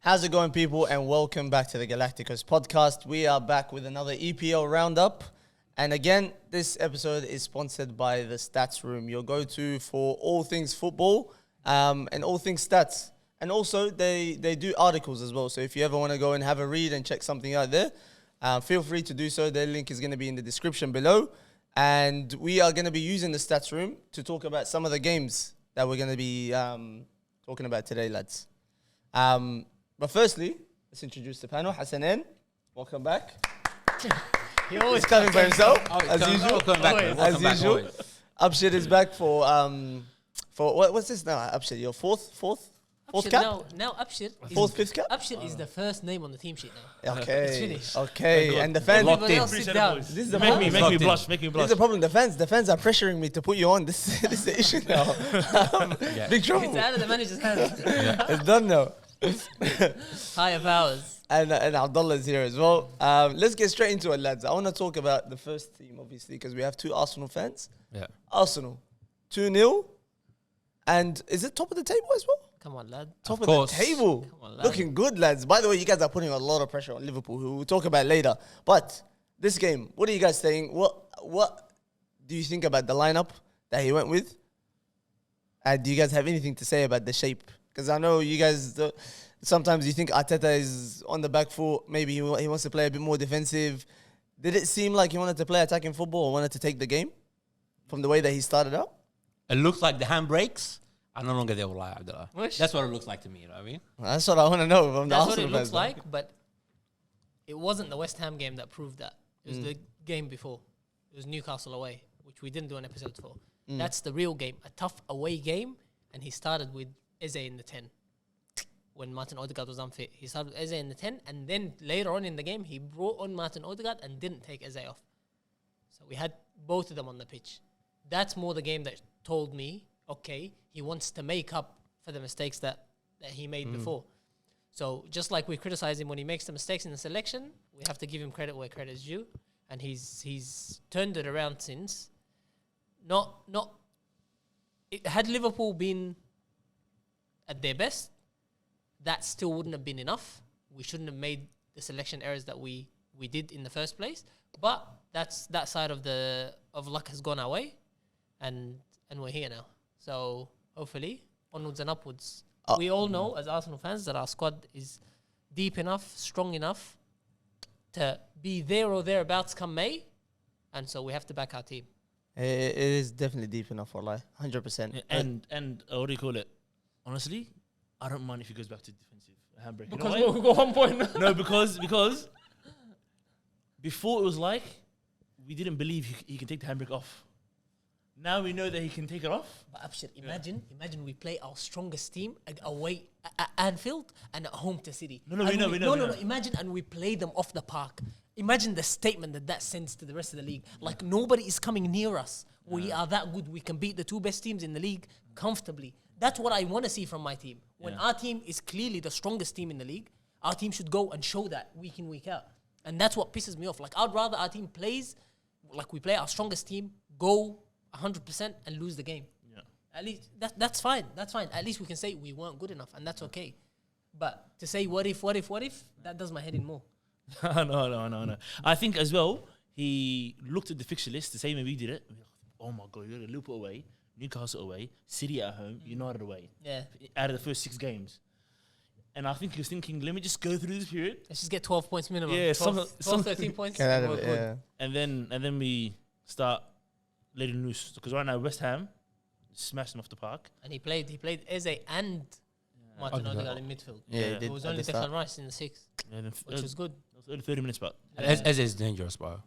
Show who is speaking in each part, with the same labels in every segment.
Speaker 1: How's it going, people? And welcome back to the GalacticOz Podcast. We are back with another EPL roundup. And again, this episode is sponsored by the Stats Room, your go-to for all things football and all things stats. And also, they do articles as well. So if you ever want to go and have a read and check something out there, feel free to do so. Their link is going to be in the description below. And we are going to be using the Stats Room to talk about some of the games that we're going to be talking about today, lads. But firstly, let's introduce the panel. Hassanin, welcome back.
Speaker 2: He always
Speaker 1: coming by himself, as usual.
Speaker 2: As
Speaker 1: usual. Abshir is back for what's this now? Abshir, your fourth cap?
Speaker 2: Now Abshir.
Speaker 1: Fifth cap?
Speaker 2: Abshir is the first name on the team sheet now.
Speaker 1: Okay.
Speaker 2: It's finished.
Speaker 1: Okay. And the fans.
Speaker 2: Everybody else sit down.
Speaker 1: This is the
Speaker 3: Make
Speaker 1: problem.
Speaker 3: me blush.
Speaker 1: This is the problem. The fans are pressuring me to put you on. This is the issue now. Big trouble.
Speaker 2: It's out of the manager's hands.
Speaker 1: It's done now.
Speaker 2: Higher powers.
Speaker 1: And Abdullah is here as well. Let's get straight into it, lads. I want to talk about the first team, obviously, because we have two Arsenal fans.
Speaker 3: Yeah.
Speaker 1: Arsenal, 2-0. And is it top of the table as well?
Speaker 2: Come on, lad.
Speaker 1: Top of the table.
Speaker 2: Come on, lad.
Speaker 1: Looking good, lads. By the way, you guys are putting a lot of pressure on Liverpool, who we'll talk about later. But this game, what are you guys saying? What do you think about the lineup that he went with? And do you guys have anything to say about the shape? Because I know you guys, sometimes you think Arteta is on the back foot. Maybe he wants to play a bit more defensive. Did it seem like he wanted to play attacking football or wanted to take the game from the way that he started out?
Speaker 4: It looks like the handbrakes are no longer there, Wallahi, Abdullah.
Speaker 2: Wish.
Speaker 4: That's what it looks like to me, you know what I mean?
Speaker 1: That's what I want to know from the
Speaker 2: That's what
Speaker 1: Arsenal
Speaker 2: it looks
Speaker 1: fans.
Speaker 2: like, but it wasn't the West Ham game that proved that. It was the game before. It was Newcastle away, which we didn't do an episode for. That's the real game. A tough away game, and he started with Eze in the 10. When Martin Odegaard was unfit, he started with Eze in the 10, and then later on in the game, he brought on Martin Odegaard and didn't take Eze off. So we had both of them on the pitch. That's more the game that told me, okay, he wants to make up for the mistakes that he made before. So just like we criticize him when he makes the mistakes in the selection, we have to give him credit where credit is due, and he's turned it around since. Had Liverpool been at their best, that still wouldn't have been enough. We shouldn't have made the selection errors that we did in the first place. But that side of luck has gone our way, and we're here now. So hopefully onwards and upwards. We all know as Arsenal fans that our squad is deep enough, strong enough to be there or thereabouts come May, and so we have to back our team.
Speaker 1: It is definitely deep enough, wallahi, 100%.
Speaker 3: And what do you call it? Honestly, I don't mind if he goes back to defensive handbrake.
Speaker 2: Because
Speaker 3: you know
Speaker 2: we'll go 1 point.
Speaker 3: no, because before it was like we didn't believe he can take the handbrake off. Now we know that he can take it off.
Speaker 2: But Abshir, imagine we play our strongest team away at Anfield and at home to City.
Speaker 3: No, we know.
Speaker 2: Imagine, and we play them off the park. Imagine the statement that sends to the rest of the league. Like, nobody is coming near us. We are that good. We can beat the two best teams in the league comfortably. That's what I want to see from my team. When our team is clearly the strongest team in the league, our team should go and show that week in, week out. And that's what pisses me off. Like, I'd rather our team plays like we play our strongest team, go 100% and lose the game. Yeah. At least that's fine. That's fine. At least we can say we weren't good enough, and that's okay. But to say what if, that does my head in more.
Speaker 3: No. I think as well, he looked at the fixture list the same way we did it. Oh my God, you're Liverpool away, Newcastle away, City at home, United away.
Speaker 2: Yeah.
Speaker 3: Out of the first 6 games. And I think he was thinking, let me just go through this period.
Speaker 2: Let's just get 12 points minimum.
Speaker 3: Yeah,
Speaker 2: 12, 13 points.
Speaker 1: Get out of
Speaker 2: we're
Speaker 1: it,
Speaker 2: good.
Speaker 1: yeah.
Speaker 3: And then we start letting loose. Because right now West Ham smashed him off the park.
Speaker 2: And he played Eze and Martin Odegaard in midfield.
Speaker 1: Yeah, he did
Speaker 2: It was
Speaker 1: at
Speaker 2: only
Speaker 1: the start.
Speaker 2: Declan Rice in the 6th,
Speaker 3: Yeah,
Speaker 2: which was good.
Speaker 3: It was only 30 minutes, but
Speaker 4: Eze is dangerous, bro.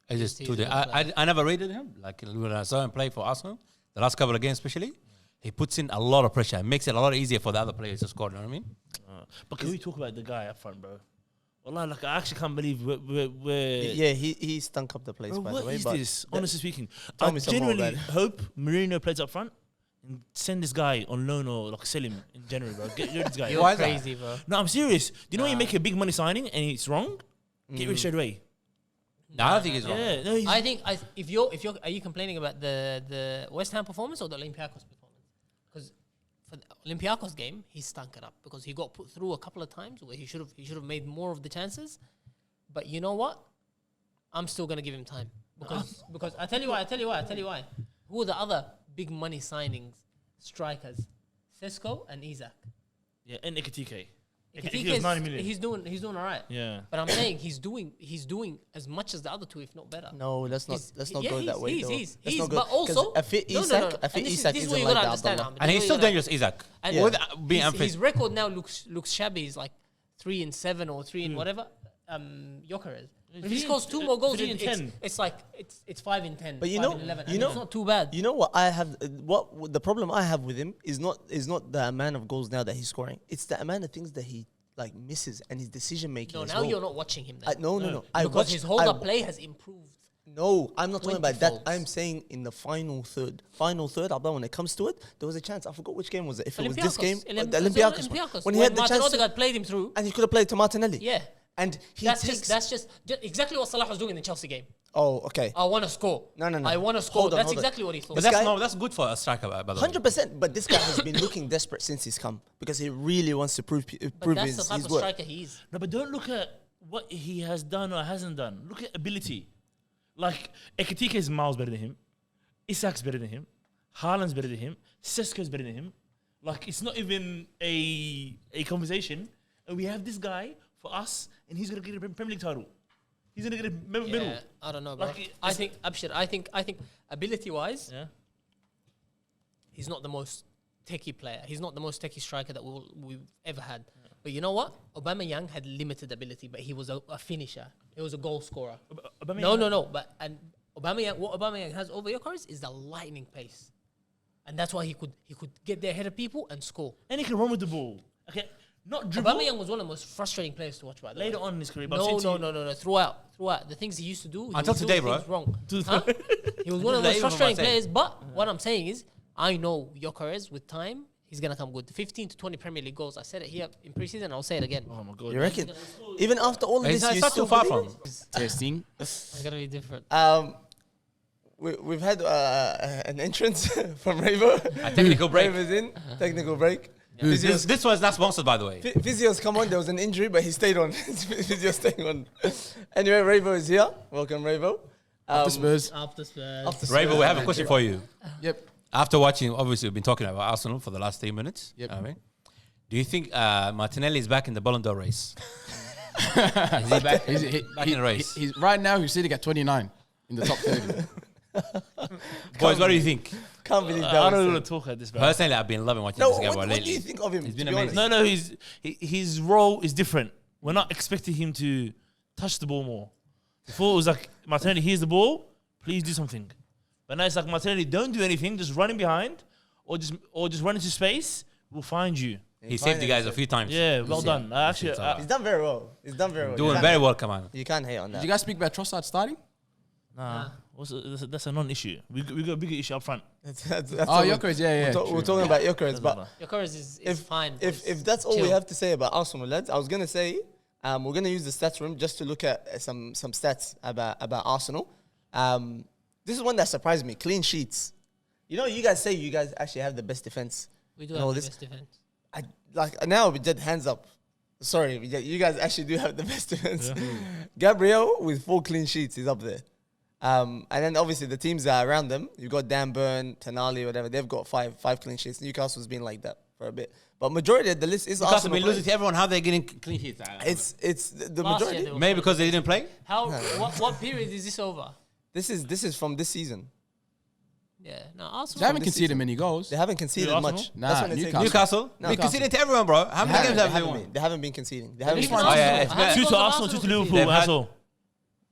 Speaker 4: Eze is
Speaker 2: He's
Speaker 4: too
Speaker 2: a good
Speaker 4: dangerous. I never rated him. Like, when I saw him play for Arsenal, the last couple of games especially, he puts in a lot of pressure. It makes it a lot easier for the other players to score, you know what I mean?
Speaker 3: but can we talk about the guy up front, bro? Wallah, like, I actually can't believe we're
Speaker 1: Yeah, he stunk up the place,
Speaker 3: bro,
Speaker 1: by
Speaker 3: what
Speaker 1: the way.
Speaker 3: is
Speaker 1: but
Speaker 3: this? Honestly speaking,
Speaker 1: tell
Speaker 3: I
Speaker 1: me some more
Speaker 3: genuinely
Speaker 1: about it.
Speaker 3: hope Mourinho plays up front and send this guy on loan or like sell him in January, bro. Get rid of this guy.
Speaker 2: You're
Speaker 4: Why is that?
Speaker 2: crazy, bro.
Speaker 3: No, I'm serious. Do you know when you make a big money signing and it's wrong? Get rid straight away.
Speaker 4: No, I don't think he's wrong.
Speaker 3: Yeah, no, he's,
Speaker 2: I think if you're are you complaining about the West Ham performance or the Olympiacos performance? Because for the Olympiacos game, he stunk it up because he got put through a couple of times where he should have made more of the chances. But you know what? I'm still gonna give him time because I tell you why. Who are the other big money signings strikers? Sesko and Isak.
Speaker 3: Yeah, and Ekitike.
Speaker 2: Ekitike
Speaker 3: was 90 million.
Speaker 2: He's doing all right.
Speaker 3: Yeah.
Speaker 2: But I'm saying he's doing as much as the other two, if not better.
Speaker 1: No, let's not go that way.
Speaker 2: He's
Speaker 1: Let's not go-
Speaker 2: but also
Speaker 1: 'cause a fit Isak, a fit Isak
Speaker 2: this is
Speaker 1: isn't
Speaker 2: what you
Speaker 1: like
Speaker 2: gotta
Speaker 1: that,
Speaker 2: understand.
Speaker 1: Abdullah.
Speaker 4: And he's still dangerous, Isak.
Speaker 2: And
Speaker 4: With being
Speaker 2: his
Speaker 4: unfit.
Speaker 2: record now looks shabby. He's like 3-7 or 3 and whatever. Jokeres. If he scores 2 more goals,
Speaker 3: 3 and 10.
Speaker 2: it's like it's 5 and 10.
Speaker 1: But
Speaker 2: 5 and 11. And it's not too bad.
Speaker 1: You know what I have? What the problem I have with him is not the amount of goals now that he's scoring. It's the amount of things that he like misses and his decision making.
Speaker 2: No,
Speaker 1: as
Speaker 2: now
Speaker 1: well.
Speaker 2: you're not watching him. Then.
Speaker 1: No.
Speaker 2: Because his hold up play has improved.
Speaker 1: No, I'm not talking about that.
Speaker 2: 20-fold.
Speaker 1: I'm saying in the final third, Abba, when it comes to it, there was a chance. I forgot which game was it. If it was this game, the Olympiacos one. When he had the
Speaker 2: Martin
Speaker 1: chance,
Speaker 2: Odegaard played him through.
Speaker 1: and he could have played to Martinelli.
Speaker 2: Yeah.
Speaker 1: And he
Speaker 2: That's
Speaker 1: takes.
Speaker 2: just exactly what Salah was doing in the Chelsea game.
Speaker 1: Oh, okay.
Speaker 2: I want to score.
Speaker 1: No.
Speaker 2: I want to score.
Speaker 1: Hold on,
Speaker 2: That's
Speaker 1: hold on.
Speaker 2: exactly what he thought.
Speaker 4: But
Speaker 1: This guy-
Speaker 4: that's good for a striker, by the way.
Speaker 1: 100%. But this guy has been looking desperate since he's come because he really wants to prove
Speaker 2: But that's the
Speaker 1: his
Speaker 2: type of
Speaker 1: worth.
Speaker 2: striker he is.
Speaker 3: No, but don't look at what he has done or hasn't done. Look at ability. Like, Ekitike is miles better than him. Isak's better than him. Haaland's better than him. Sesko's better than him. Like, it's not even a conversation. And we have this guy for us, and he's going to get a Premier League title. He's going to get a medal.
Speaker 2: Yeah, I don't know, bro.
Speaker 3: Like,
Speaker 2: I think Abshir. I think ability-wise,
Speaker 3: Yeah.
Speaker 2: he's not the most techie player. He's not the most techie striker that we've ever had. But you know what? Aubameyang had limited ability, but he was a finisher. He was a goal scorer. No. But and Aubameyang, what Aubameyang has over Jokeres is the lightning pace, and that's why he could get there ahead of people and score.
Speaker 3: And he can run with the ball. Okay, not dribble.
Speaker 2: Aubameyang was one of the most frustrating players to watch. By the way.
Speaker 3: Later on in his career. But
Speaker 2: No. Throughout the things he used to do, he
Speaker 4: Until
Speaker 2: was
Speaker 4: today,
Speaker 2: doing
Speaker 4: bro.
Speaker 2: things wrong. Huh? He was one of the most
Speaker 4: Until today,
Speaker 2: frustrating
Speaker 4: even
Speaker 2: players. But what I'm saying is, I know Jokeres with time. He's gonna come good. 15 to 20 Premier League goals. I said it here in preseason. I'll say it again.
Speaker 3: Oh my God.
Speaker 1: You reckon? Even after all of
Speaker 4: He's
Speaker 1: this, you
Speaker 4: not
Speaker 1: still
Speaker 4: too far
Speaker 1: believe
Speaker 4: from.
Speaker 1: it?
Speaker 5: Testing.
Speaker 2: It's gonna be different.
Speaker 1: We've had an entrance from Ravo.
Speaker 4: A technical break.
Speaker 1: Ravo's in. Technical break.
Speaker 4: This was not sponsored, by the way.
Speaker 1: Physio's come on. There was an injury, but he stayed on. Physio's staying on. Anyway, Ravo is here. Welcome, Ravo.
Speaker 5: After Spurs.
Speaker 2: After Spurs.
Speaker 1: After
Speaker 4: Ravo,
Speaker 1: Spurs.
Speaker 4: we have a question for you.
Speaker 5: Yep.
Speaker 4: After watching, obviously, we've been talking about Arsenal for the last 3 minutes.
Speaker 5: Yep.
Speaker 4: I mean, do you think Martinelli is back in the Ballon d'Or race? Is he back, back in the race?
Speaker 5: He's right now. He's sitting at 29 in the top 30.
Speaker 4: Boys, what do you think?
Speaker 1: Can't believe that.
Speaker 3: I
Speaker 1: was
Speaker 3: don't
Speaker 1: said.
Speaker 3: want to talk at this, bro.
Speaker 4: Personally, I've been loving watching
Speaker 1: No,
Speaker 4: this guy
Speaker 1: what
Speaker 4: lately.
Speaker 1: do you think of him?
Speaker 4: He's
Speaker 1: to
Speaker 4: been
Speaker 1: be
Speaker 4: amazing.
Speaker 1: honest?
Speaker 3: No, his role is different. We're not expecting him to touch the ball more. Before it was like, Martinelli, here's the ball, please do something. But now it's like, Martinelli, don't do anything, just running behind or just run into space, we'll find you.
Speaker 4: He saved you guys a few times.
Speaker 3: Yeah, well done. Actually,
Speaker 1: He's done very well.
Speaker 4: Doing very well, come on.
Speaker 1: You can't hate on
Speaker 5: Did
Speaker 1: that.
Speaker 5: you guys speak about Trossard starting?
Speaker 3: nah, that's a non-issue. We got a bigger issue up front.
Speaker 1: That's
Speaker 5: Oh,
Speaker 1: all
Speaker 5: Jokeres, yeah.
Speaker 1: we're talking about Jokeres, but
Speaker 2: Jokeres is fine.
Speaker 1: if that's all we
Speaker 2: Chill.
Speaker 1: have to say about Arsenal, lads, I was gonna say we're gonna use the stats room just to look at some stats about Arsenal. This is one that surprised me: clean sheets. You know, you guys say you guys actually have the best defense.
Speaker 2: We do
Speaker 1: No,
Speaker 2: have the
Speaker 1: this-
Speaker 2: best defense.
Speaker 1: Now we did hands up. Sorry, you guys actually do have the best defense. Gabriel with 4 clean sheets is up there. And then obviously the teams that are around them, you've got Dan Burn, Tonali, whatever. They've got five clean sheets. Newcastle's been like that for a bit, but majority of the list is
Speaker 4: Because
Speaker 1: Arsenal.
Speaker 4: we losing to everyone, how they getting clean sheets?
Speaker 1: It's the
Speaker 2: Last year
Speaker 1: majority.
Speaker 2: they were
Speaker 4: Maybe
Speaker 2: fine.
Speaker 4: because they didn't play?
Speaker 2: How? What period is this over?
Speaker 1: This is from this season.
Speaker 2: Yeah. No, Arsenal.
Speaker 5: They haven't
Speaker 1: this
Speaker 5: conceded
Speaker 1: season.
Speaker 5: many goals.
Speaker 1: They haven't conceded
Speaker 3: Arsenal?
Speaker 1: much.
Speaker 5: Nah,
Speaker 1: That's when they take-
Speaker 5: Newcastle.
Speaker 4: Newcastle?
Speaker 1: No,
Speaker 4: We conceded to everyone, bro. How many games have they won?
Speaker 1: They haven't been conceding. They haven't
Speaker 2: Even
Speaker 1: been
Speaker 4: Oh, yeah,
Speaker 2: Arsenal.
Speaker 4: it's
Speaker 2: How many
Speaker 3: Two
Speaker 2: goals
Speaker 3: to
Speaker 2: have
Speaker 3: Arsenal, two to
Speaker 2: conceded?
Speaker 3: Liverpool.
Speaker 4: They've
Speaker 3: That's
Speaker 4: had-
Speaker 3: all.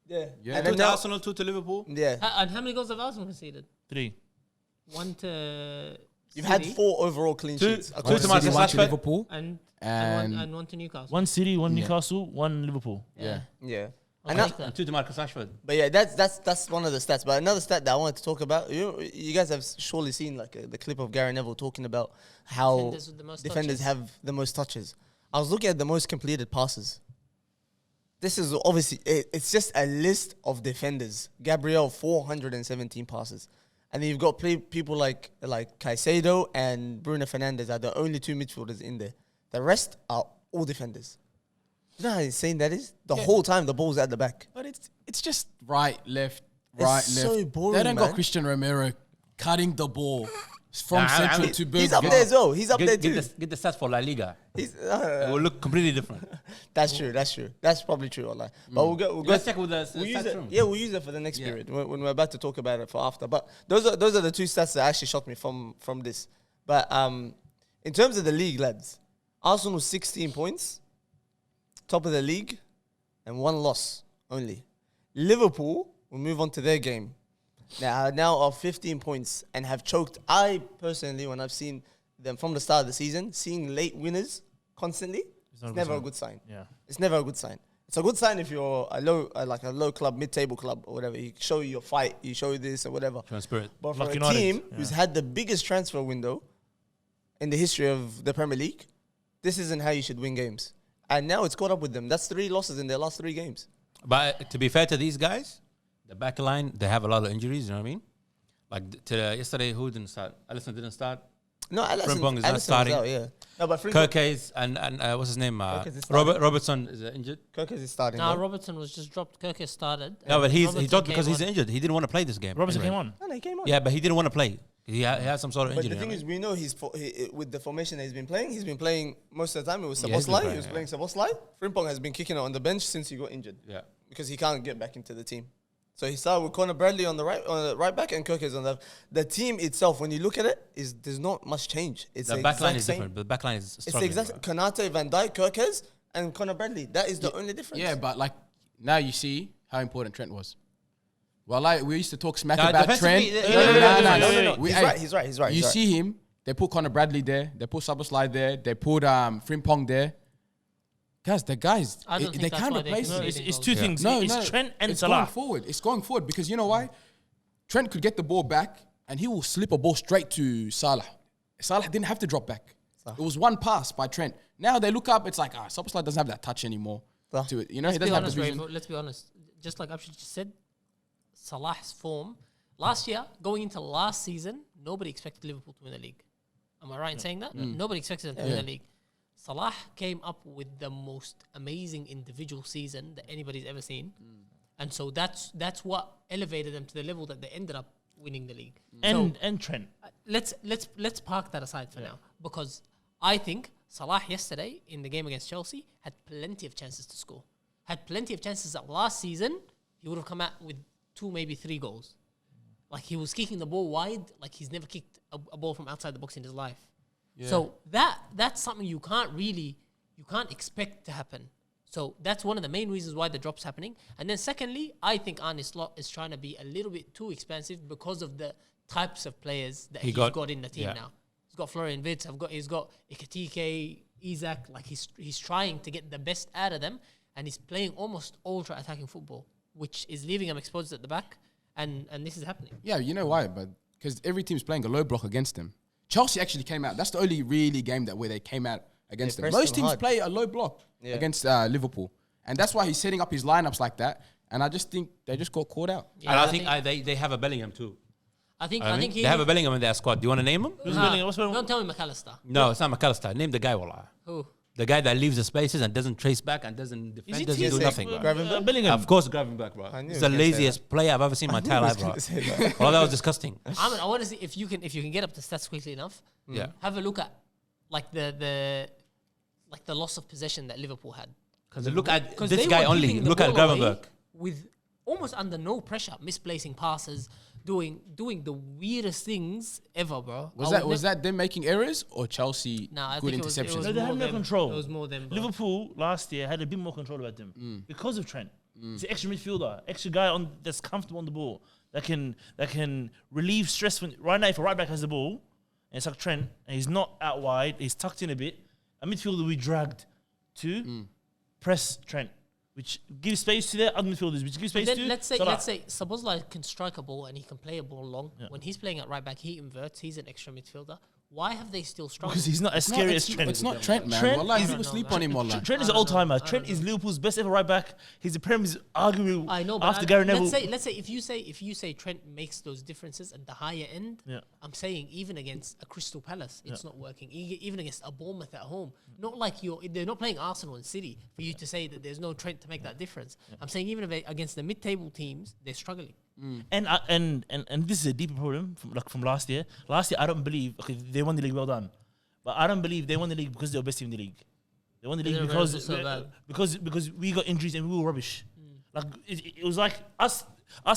Speaker 1: Yeah.
Speaker 5: Yeah.
Speaker 1: And
Speaker 4: 2
Speaker 1: then
Speaker 4: to
Speaker 1: now,
Speaker 4: Arsenal, 2 to Liverpool.
Speaker 1: yeah.
Speaker 2: And how many goals have Arsenal conceded?
Speaker 3: 3.
Speaker 2: 1 to.
Speaker 1: You've had
Speaker 2: City
Speaker 1: 4 overall clean
Speaker 4: Two-
Speaker 1: sheets.
Speaker 4: two
Speaker 1: across
Speaker 4: to
Speaker 1: the
Speaker 4: Manchester
Speaker 1: season.
Speaker 5: One to
Speaker 4: Rashford.
Speaker 5: Liverpool.
Speaker 2: and 1 to Newcastle.
Speaker 3: 1 City, 1
Speaker 5: Yeah.
Speaker 3: Newcastle, 1 Liverpool.
Speaker 5: Yeah.
Speaker 1: Yeah.
Speaker 2: I'll
Speaker 1: And that-
Speaker 2: take that.
Speaker 4: And 2 to Marcus Rashford.
Speaker 1: But yeah, that's one of the stats. But another stat that I wanted to talk about, you guys have surely seen like the clip of Gary Neville talking about how
Speaker 2: Defenders with the most
Speaker 1: defenders
Speaker 2: touches.
Speaker 1: have the most touches. I was looking at the most completed passes. This is obviously it's just a list of defenders. Gabriel 417 passes, And then you've got people like Caicedo and Bruno Fernandes are the only two midfielders in there. The rest are all defenders. You know how insane that is? The whole time the ball's at the back.
Speaker 5: But it's just right, left,
Speaker 1: It's
Speaker 5: right,
Speaker 1: so
Speaker 5: left.
Speaker 1: boring,
Speaker 5: They don't
Speaker 1: man.
Speaker 5: got Christian Romero cutting the ball from
Speaker 4: Nah,
Speaker 5: central
Speaker 4: I mean,
Speaker 5: to Bergkamp.
Speaker 1: He's up there as well. He's up there too.
Speaker 4: Get the stats for La Liga.
Speaker 1: He's,
Speaker 4: It will look completely different.
Speaker 1: that's true. That's probably true. Allah. But we'll go.
Speaker 4: Let's check with the
Speaker 1: We'll use
Speaker 4: stats
Speaker 1: it.
Speaker 4: room.
Speaker 1: Yeah, we'll use it for the next period when we're about to talk about it for after. But those are the two stats that actually shocked me from this. But in terms of the league, lads, Arsenal 16 points, top of the league, and 1 loss only. Liverpool will move on to their game. Now are 15 points and have choked. I personally, when I've seen them from the start of the season, seeing late winners constantly, it's never a good sign.
Speaker 3: Yeah.
Speaker 1: It's never a good sign. It's a good sign if you're a low club, mid-table club or whatever. You show your fight, you show this or whatever.
Speaker 4: Show spirit.
Speaker 1: But for
Speaker 3: Like
Speaker 1: a
Speaker 3: United,
Speaker 1: team
Speaker 3: yeah.
Speaker 1: who's had the biggest transfer window in the history of the Premier League, this isn't how you should win games. And now it's caught up with them. That's 3 losses in their last 3 games.
Speaker 4: But to be fair to these guys, the back line, they have a lot of injuries, you know what I mean? Like yesterday, who didn't start? Alisson didn't start.
Speaker 1: No,
Speaker 4: Frimpong is not
Speaker 1: Alisson was
Speaker 4: starting.
Speaker 1: out, yeah. No, but Frimpong,
Speaker 4: Kirkes and what's his name?
Speaker 1: Kirkes is starting.
Speaker 4: Robertson is injured.
Speaker 1: Kirkes is starting.
Speaker 2: Nah,
Speaker 1: though.
Speaker 2: Robertson was just dropped. Kirk started.
Speaker 4: No, but he
Speaker 2: Robertson
Speaker 4: dropped because
Speaker 2: came
Speaker 4: he's
Speaker 2: on.
Speaker 4: injured. He didn't want to play this game.
Speaker 3: Robertson
Speaker 4: anyway.
Speaker 3: came on.
Speaker 1: No, he came on.
Speaker 4: Yeah, but he didn't want to play. He had some sort of
Speaker 1: But
Speaker 4: injury.
Speaker 1: the thing
Speaker 4: you
Speaker 1: is,
Speaker 4: know
Speaker 1: we know with the formation that he's been playing most of the time. It was
Speaker 4: Yeah, he's been
Speaker 1: Szoboszlai.
Speaker 4: playing,
Speaker 1: He was
Speaker 4: yeah.
Speaker 1: playing Szoboszlai. Frimpong has been kicking it on the bench since he got injured
Speaker 4: what I mean? Yeah.
Speaker 1: because he can't get back into the team. So he started with Conor Bradley on the right back and Kirkes on the left. The team itself, when you look at it, there's not much change. It's
Speaker 4: The
Speaker 1: the
Speaker 4: back line
Speaker 1: exact
Speaker 4: is
Speaker 1: same.
Speaker 4: different. But the back line is
Speaker 1: It's the
Speaker 4: struggling.
Speaker 1: exact
Speaker 4: bro.
Speaker 1: Konate, Van Dijk, Kirkes, and Conor Bradley. That is the only difference.
Speaker 5: Yeah, but like now you see how important Trent was. Well, like we used to talk smack
Speaker 4: Nah,
Speaker 5: about
Speaker 4: defensively,
Speaker 5: Trent.
Speaker 3: no.
Speaker 1: He's right.
Speaker 5: You see him. They put Conor Bradley there. They put Szoboszlai there. They put Frimpong there. Guys, the guys,
Speaker 2: I don't think
Speaker 5: they
Speaker 2: that's
Speaker 5: can't
Speaker 2: why they
Speaker 5: replace
Speaker 2: can
Speaker 5: him.
Speaker 2: do
Speaker 3: It's,
Speaker 2: it.
Speaker 3: it's two things.
Speaker 5: No,
Speaker 3: It's Trent and
Speaker 5: it's
Speaker 3: Salah.
Speaker 5: going forward. It's going forward because you know why? Trent could get the ball back and he will slip a ball straight to Salah. Salah didn't have to drop back. It was one pass by Trent. Now they look up, it's like, Szoboszlai doesn't have that touch anymore.
Speaker 1: Salah.
Speaker 5: To it. You know, he
Speaker 2: Let's be
Speaker 5: doesn't have
Speaker 2: honest,
Speaker 5: the vision.
Speaker 2: Ray, let's be honest. Just like Abshir just said, Salah's form last year, going into last season, nobody expected Liverpool to win the league. Am I right in saying that? Nobody expected them to win the league. Salah came up with the most amazing individual season that anybody's ever seen, and so that's what elevated them to the level that they ended up winning the league.
Speaker 3: And
Speaker 2: So,
Speaker 3: Trent.
Speaker 2: let's park that aside for now, because I think Salah yesterday in the game against Chelsea had plenty of chances to score. Had plenty of chances that last season he would have come out with 2, maybe 3 goals. Like he was kicking the ball wide, like he's never kicked a ball from outside the box in his life. So that's something you can't expect to happen. So that's one of the main reasons why the drop's happening. And then secondly, I think Arne Slot is trying to be a little bit too expansive because of the types of players that he's got in the team now. He's got Florian Wirtz, he's got Ekitike, Isak. Like he's trying to get the best out of them, and he's playing almost ultra attacking football, which is leaving him exposed at the back. And this is happening.
Speaker 5: Yeah, you know why? But because every team's playing a low block against them. Chelsea actually came out. That's the only really game where they came out against them.
Speaker 1: pressed
Speaker 5: Most
Speaker 1: them
Speaker 5: teams
Speaker 1: hard.
Speaker 5: play a low block against Liverpool. And that's why he's setting up his lineups like that. And I just think they just got caught out.
Speaker 4: And I think they have a Bellingham too.
Speaker 2: I think
Speaker 4: They have a Bellingham in their squad. Do you want to name him?
Speaker 3: Who's Bellingham? What's
Speaker 2: Don't tell me McAllister.
Speaker 4: No, it's not McAllister. Name the guy, wallah.
Speaker 2: Who?
Speaker 4: The guy that leaves the spaces and doesn't trace back and doesn't defend,
Speaker 3: he
Speaker 4: doesn't do
Speaker 1: TSA?
Speaker 4: nothing, bro.
Speaker 1: Gravenberch?
Speaker 3: Bellingham.
Speaker 4: Of course, Gravenberch, bro.
Speaker 1: I knew
Speaker 4: He's
Speaker 1: he
Speaker 4: the
Speaker 1: was gonna say
Speaker 4: laziest player I've ever seen in my entire life, bro. Well, that was disgusting.
Speaker 2: I want to see if you can get up the stats quickly enough.
Speaker 4: Yeah.
Speaker 2: Have a look at like the loss of possession that Liverpool had.
Speaker 4: Because look at
Speaker 2: Because
Speaker 4: this
Speaker 2: they
Speaker 4: guy
Speaker 2: were
Speaker 4: only.
Speaker 2: giving the
Speaker 4: Look at
Speaker 2: ball away
Speaker 4: Gravenberch.
Speaker 2: with almost under no pressure, misplacing passes, doing the weirdest things ever, bro.
Speaker 5: Was that them making errors or Chelsea
Speaker 2: Nah, I
Speaker 5: good
Speaker 2: think it was
Speaker 5: interceptions?
Speaker 3: No, they had
Speaker 2: more
Speaker 3: no
Speaker 2: them.
Speaker 3: control.
Speaker 2: It was more them, bro.
Speaker 3: Liverpool last year had a bit more control about them because of Trent. He's an extra midfielder, extra guy that's comfortable on the ball that can relieve stress. Right now, if a right back has the ball and it's like Trent and he's not out wide, he's tucked in a bit. A midfielder we dragged to press Trent, which gives space to their other midfielders, which gives
Speaker 2: But
Speaker 3: space
Speaker 2: then
Speaker 3: to.
Speaker 2: let's say
Speaker 3: Salah.
Speaker 2: Szoboszlai can strike a ball and he can play a ball long.
Speaker 3: Yeah.
Speaker 2: When he's playing at right back, he inverts. He's an extra midfielder. Why have they still struggled?
Speaker 3: Because he's not as scary as Trent.
Speaker 5: It's not Trent, man.
Speaker 3: Trent
Speaker 5: Wallahi,
Speaker 3: is-
Speaker 5: people sleep on him, wallahi.
Speaker 3: Trent is an old timer. Trent is Liverpool's best ever right back. He's the Premier's arguably
Speaker 2: I know, but
Speaker 3: after Gary Neville.
Speaker 2: let's say if you say Trent makes those differences at the higher end,
Speaker 3: Yeah.
Speaker 2: I'm saying even against a Crystal Palace, it's not working. Even against a Bournemouth at home, not like they're not playing Arsenal and City for you to say that there's no Trent to make that difference. I'm saying even against the mid-table teams, they're struggling.
Speaker 3: And this is a deeper problem from last year. Last year, I don't believe they won the league. Well done, but I don't believe they won the league because they were best team in the league. They won the league
Speaker 2: They were
Speaker 3: because
Speaker 2: so bad.
Speaker 3: because we got injuries and we were rubbish. Like it was like us